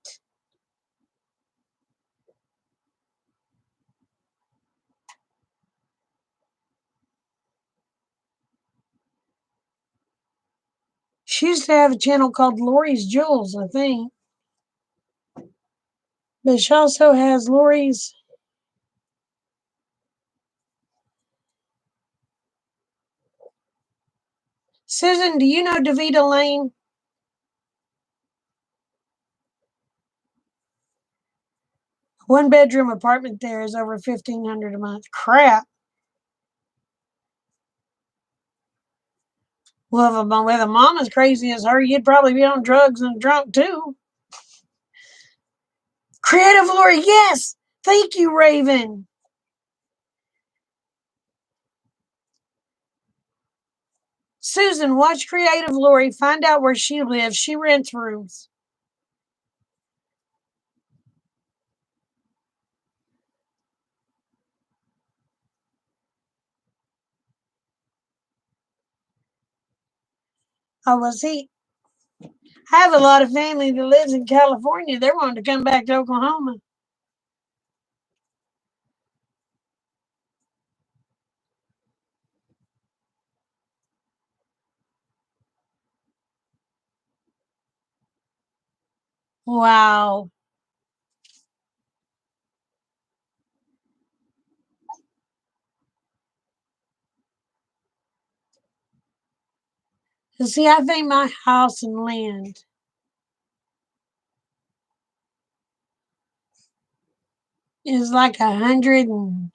She used to have a channel called Lori's Jewels, I think. But she also has Lori's. Susan, do you know DeVita Lane? 1-bedroom apartment there is over $1,500 a month. Crap. Well, with a mom as crazy as her, you'd probably be on drugs and drunk too. Creative Lori, yes. Thank you, Raven. Susan, watch Creative Lori. Find out where she lives. She rents rooms. Oh, was he? I have a lot of family that lives in California. They're wanting to come back to Oklahoma. Wow. See, I think my house and land is like 100 and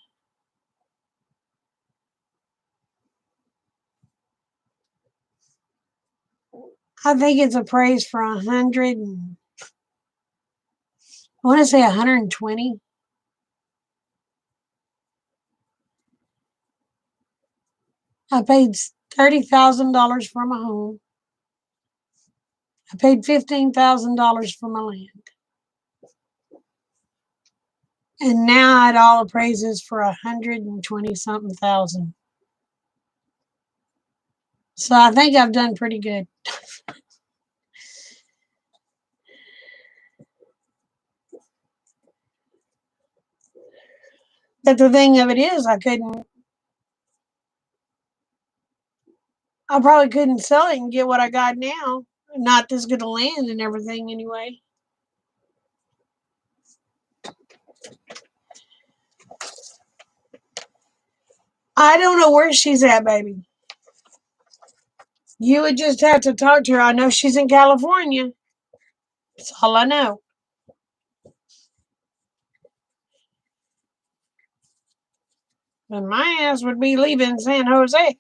I think it's appraised for 100 and I want to say 120. I paid $30,000 for my home. I paid $15,000 for my land. And now it all appraises for 120 something thousand. So I think I've done pretty good. But the thing of it is, I probably couldn't sell it and get what I got now. Not this good of land and everything anyway. I don't know where she's at, baby. You would just have to talk to her. I know she's in California. That's all I know. But my ass would be leaving San Jose.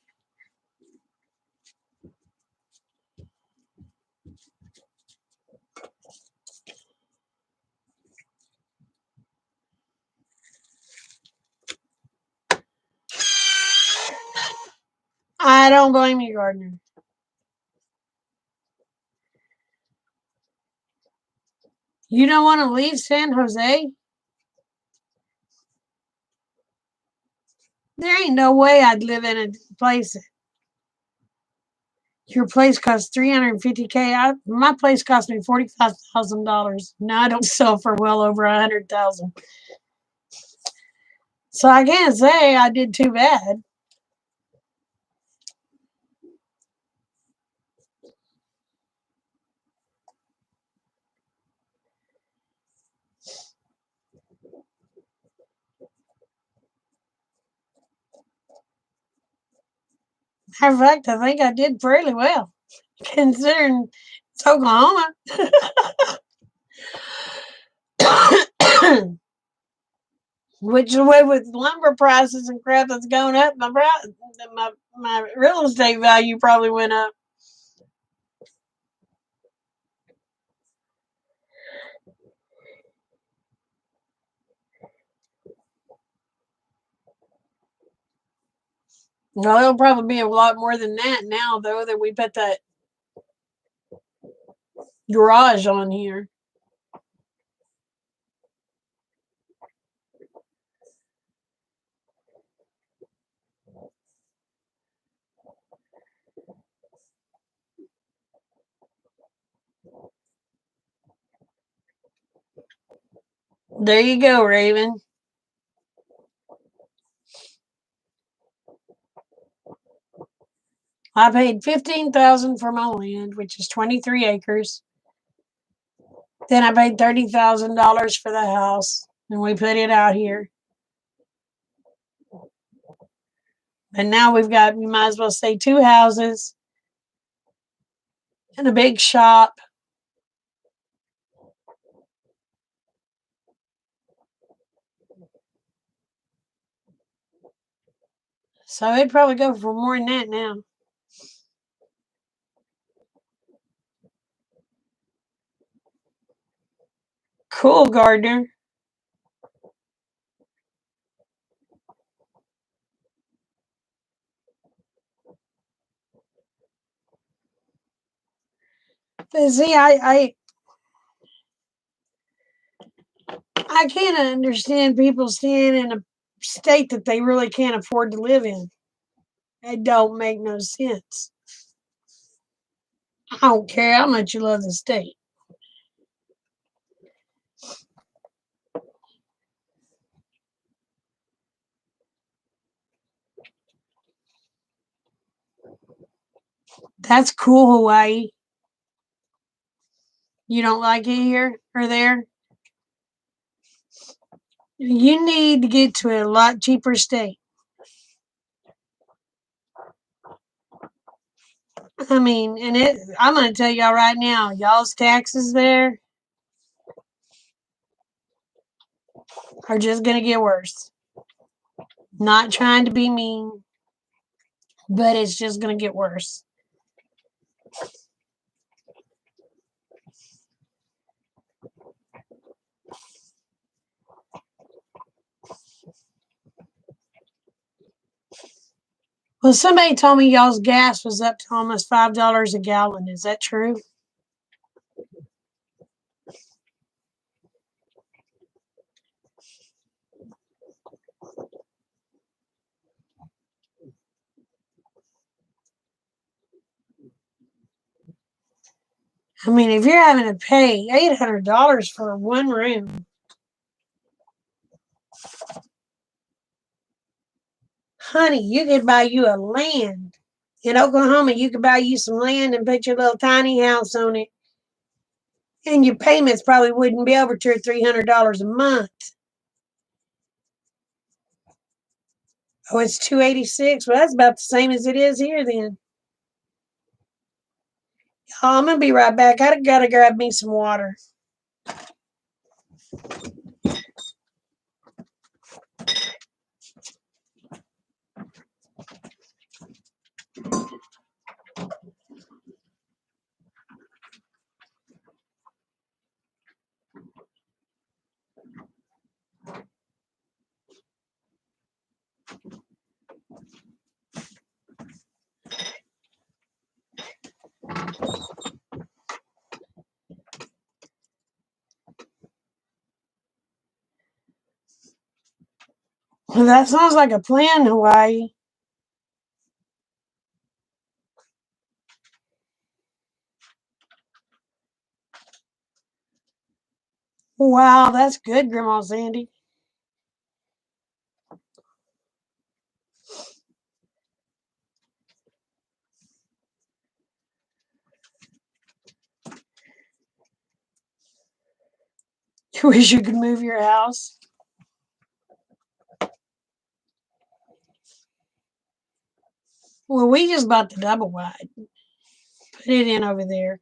I don't blame you, Gardner. You don't want to leave San Jose? There ain't no way I'd live in a place. Your place costs $350K. My place cost me $45,000. Now I don't sell for well over $100,000. So I can't say I did too bad. Matter of fact, I think I did fairly well, considering it's Oklahoma. Which way with lumber prices and crap that's going up, my real estate value probably went up. Well, it'll probably be a lot more than that now, though, that we put that garage on here. There you go, Raven. I paid $15,000 for my land, which is 23 acres. Then I paid $30,000 for the house, and we put it out here. And now we've got, we might as well say, 2 houses and a big shop. So it'd probably go for more than that now. Cool, Gardner. But see, I can't understand people staying in a state that they really can't afford to live in. It don't make no sense. I don't care how much you love the state. That's cool, Hawaii. You don't like it here or there? You need to get to a lot cheaper state. I mean, and I'm going to tell y'all right now, y'all's taxes there are just going to get worse. Not trying to be mean, but it's just going to get worse. Well, somebody told me y'all's gas was up to almost $5 a gallon. Is that true? I mean, if you're having to pay $800 for one room, honey, you could buy you a land. In Oklahoma, you could buy you some land and put your little tiny house on it. And your payments probably wouldn't be over $200 or $300 a month. Oh, it's $286. Well, that's about the same as it is here then. Oh, I'm gonna be right back. I gotta grab me some water. That sounds like a plan, Hawaii. Wow, that's good, Grandma Sandy. You wish you could move your house? Well, we just bought the double wide. Put it in over there.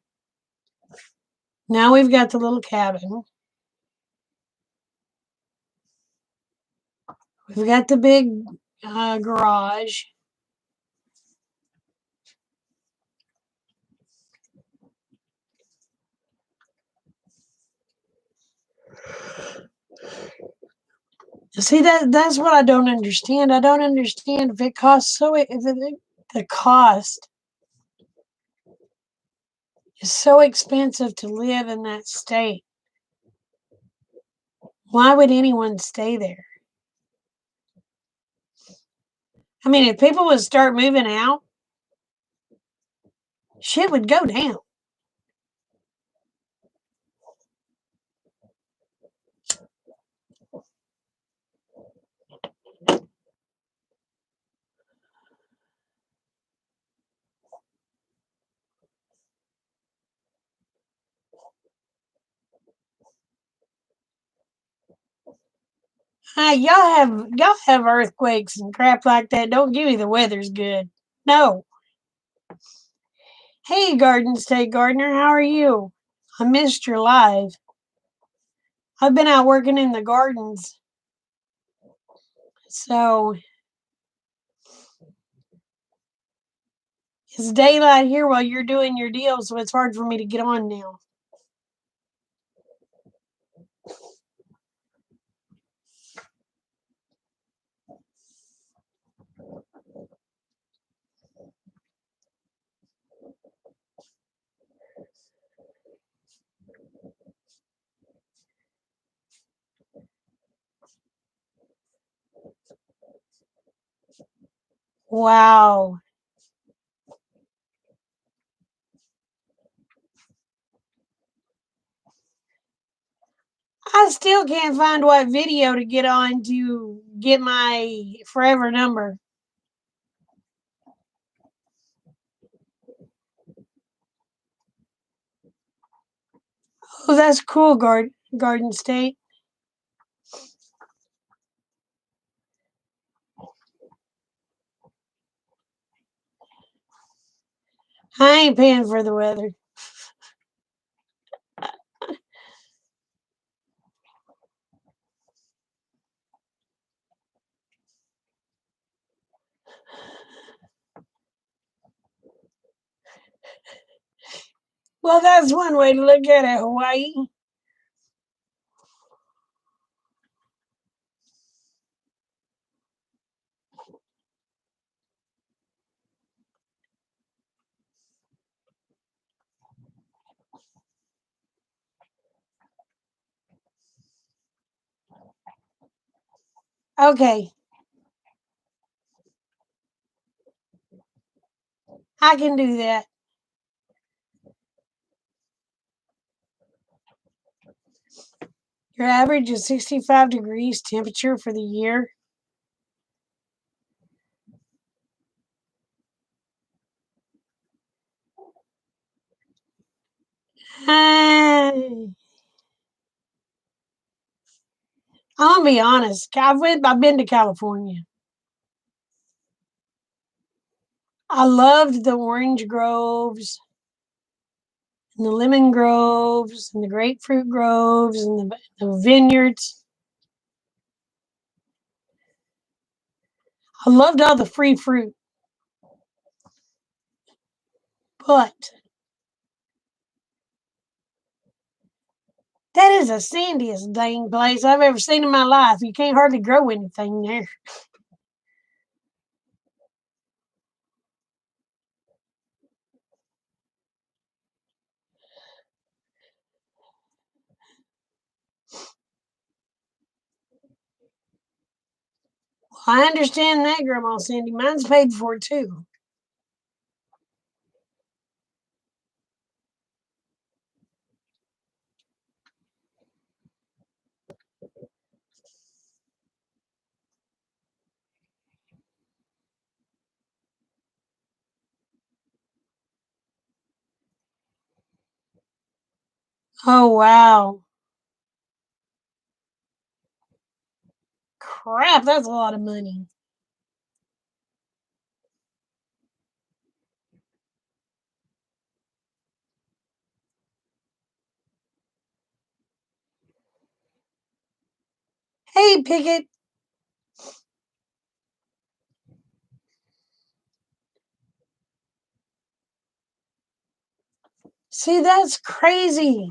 Now we've got the little cabin. We've got the big garage. See, that's what I don't understand. I don't understand if it costs the cost is so expensive to live in that state. Why would anyone stay there? I mean, if people would start moving out, shit would go down. Hi, y'all have earthquakes and crap like that. Don't give me the weather's good. No. Hey, Garden State Gardener, how are you? I missed your live. I've been out working in the gardens, so it's daylight here while you're doing your deal, so it's hard for me to get on now. Wow. I still can't find what video to get on to get my forever number. Oh, that's cool, Garden State. I ain't paying for the weather. Well, that's one way to look at it, Hawaii. Okay, I can do that. Your average is 65 degrees temperature for the year. I'm gonna be honest. I've been to California. I loved the orange groves and the lemon groves and the grapefruit groves and the vineyards. I loved all the free fruit, but that is the sandiest dang place I've ever seen in my life. You can't hardly grow anything there. I understand that, Grandma Cindy. Mine's paid for too. Oh, wow. Crap, that's a lot of money. Hey, Pickett. See, that's crazy.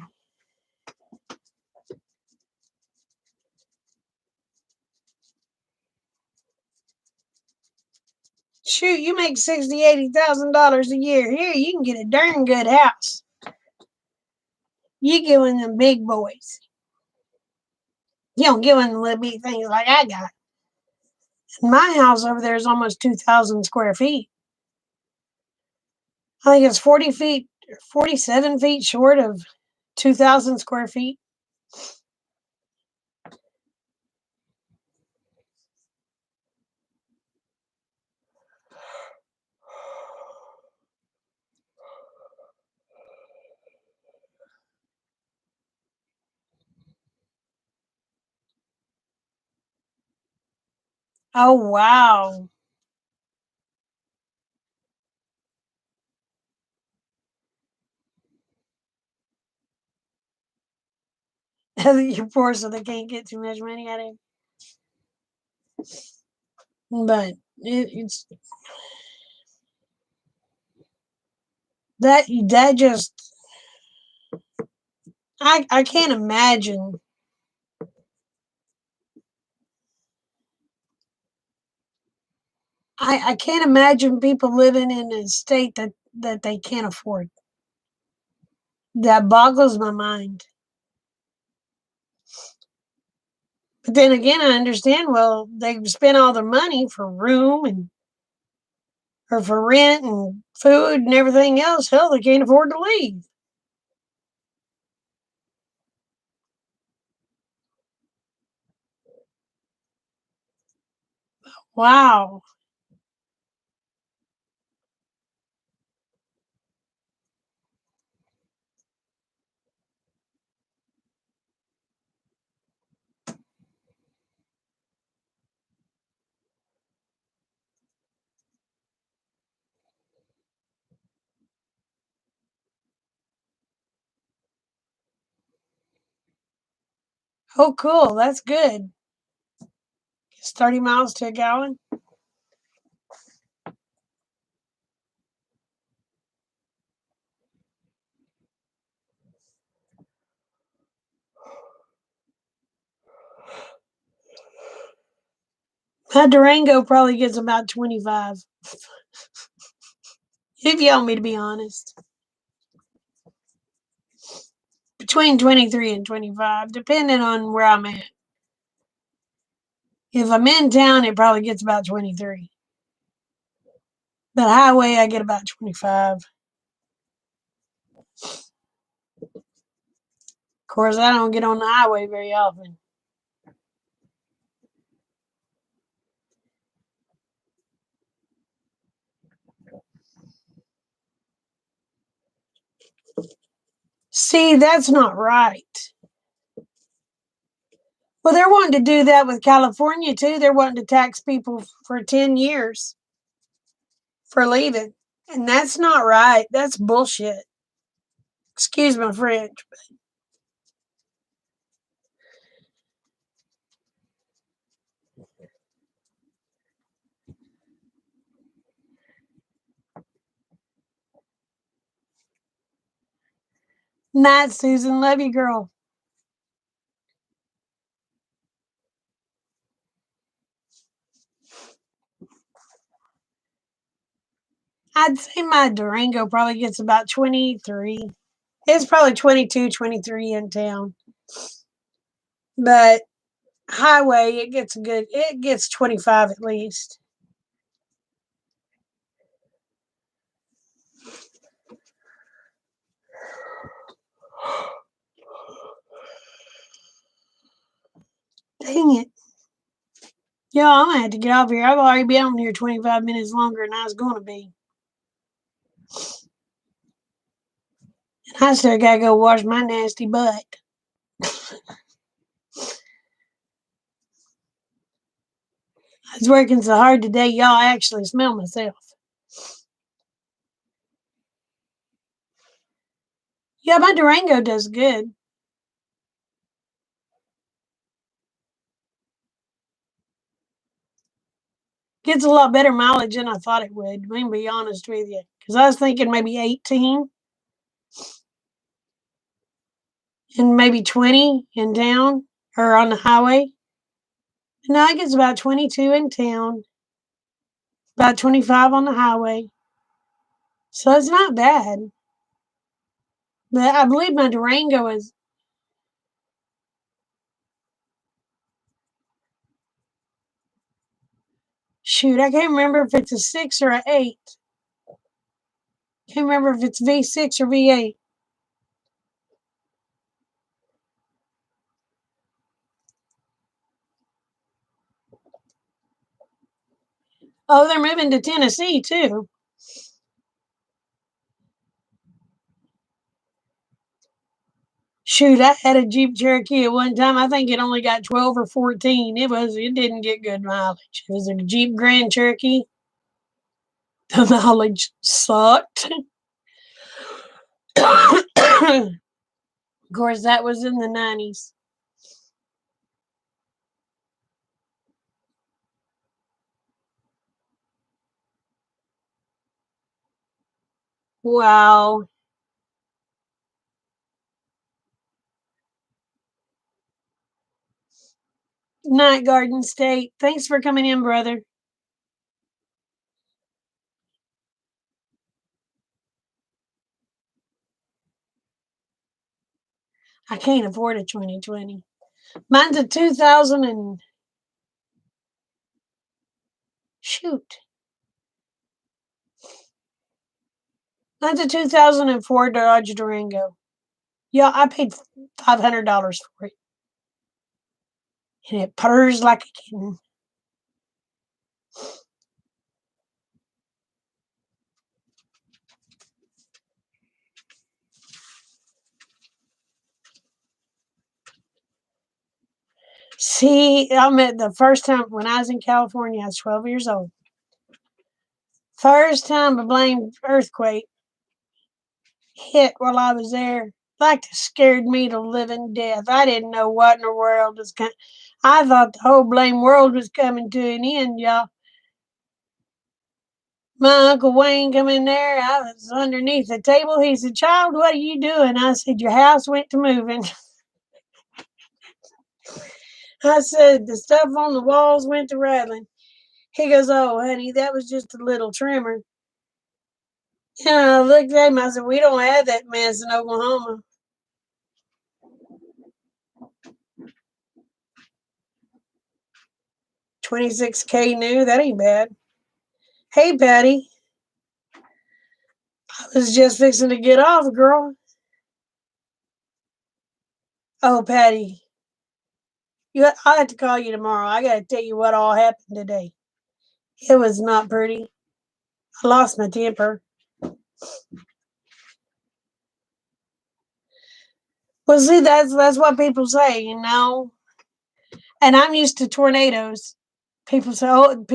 Shoot, you make $60,000, $80,000 a year. Here, you can get a darn good house. You get one of them big boys. You don't get one of the little bitty things like I got. My house over there is almost 2,000 square feet. I think it's 40 feet, 47 feet short of 2,000 square feet. Oh, wow. You're poor, so they can't get too much money out of it. But it's that just I can't imagine. I can't imagine people living in a state that they can't afford. That boggles my mind. But then again, I understand. Well, they've spent all their money for room and or for rent and food and everything else. Hell, they can't afford to leave. Wow. Oh, cool. That's good. It's 30 miles to a gallon. My Durango probably gets about 25. If you want me to be honest. Between 23 and 25, depending on where I'm at. If I'm in town, it probably gets about 23. But highway, I get about 25. Of course, I don't get on the highway very often. See, that's not right. Well, they're wanting to do that with California too. They're wanting to tax people for 10 years for leaving. And that's not right. That's bullshit. Excuse my French. Night, Susan. Love you, girl. I'd say my Durango probably gets about 23. It's probably 22, 23 in town. But highway, it gets 25 at least. Dang it. Yeah, I'm gonna have to get off here. I've already been on here 25 minutes longer than I was gonna be. And I still gotta go wash my nasty butt. I was working so hard today, y'all actually smell myself. Yeah, my Durango does good. Gets a lot better mileage than I thought it would. Let me be honest with you. Because I was thinking maybe 18 and maybe 20 in town or on the highway. No, it gets about 22 in town, about 25 on the highway. So it's not bad. But I believe my Durango is. Shoot, I can't remember if it's a 6 or an 8. Can't remember if it's V6 or V8. Oh, they're moving to Tennessee too. Shoot, I had a Jeep Cherokee at one time. I think it only got 12 or 14. It didn't get good mileage. It was a Jeep Grand Cherokee. The mileage sucked. Of course, that was in the 90s. Wow. Night Garden State. Thanks for coming in, brother. I can't afford a 2020. Mine's a 2000 and shoot. Mine's a 2004 Dodge Durango. Yeah, I paid $500 for it. And it purrs like a kitten. See, I met the first time when I was in California, I was 12 years old. First time a blamed earthquake hit while I was there. Like it scared me to living death. I didn't know what in the world was coming. I thought the whole blame world was coming to an end, y'all. My Uncle Wayne come in there. I was underneath the table. He said, "Child, what are you doing?" I said, "Your house went to moving." I said, "The stuff on the walls went to rattling." He goes, "Oh, honey, that was just a little tremor." And I looked at him. I said, "We don't have that mess in Oklahoma." 26K new. That ain't bad. Hey, Patty. I was just fixing to get off, girl. Oh, Patty. I have to call you tomorrow. I got to tell you what all happened today. It was not pretty. I lost my temper. Well, see, that's what people say, you know. And I'm used to tornadoes. People say, "Oh,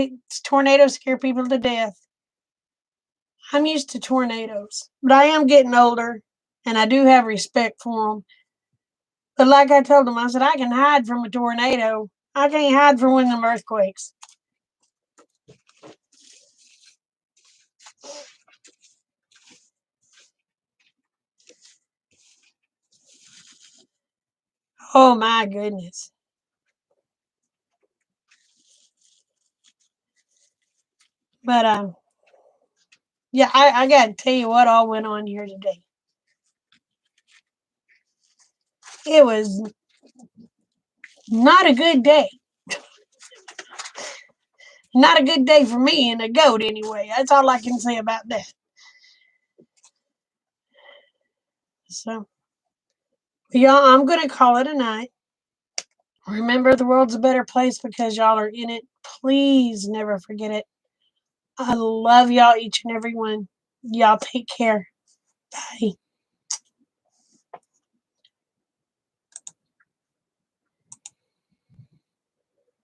tornadoes scare people to death." I'm used to tornadoes, but I am getting older, and I do have respect for them. But like I told them, I said I can hide from a tornado. I can't hide from one of them earthquakes. Oh my goodness! But yeah, I got to tell you what all went on here today. It was Not a good day. Not a good day for me and a goat anyway. That's all I can say about that. So, y'all, I'm going to call it a night. Remember, the world's a better place because y'all are in it. Please never forget it. I love y'all, each and every one. Y'all take care. Bye.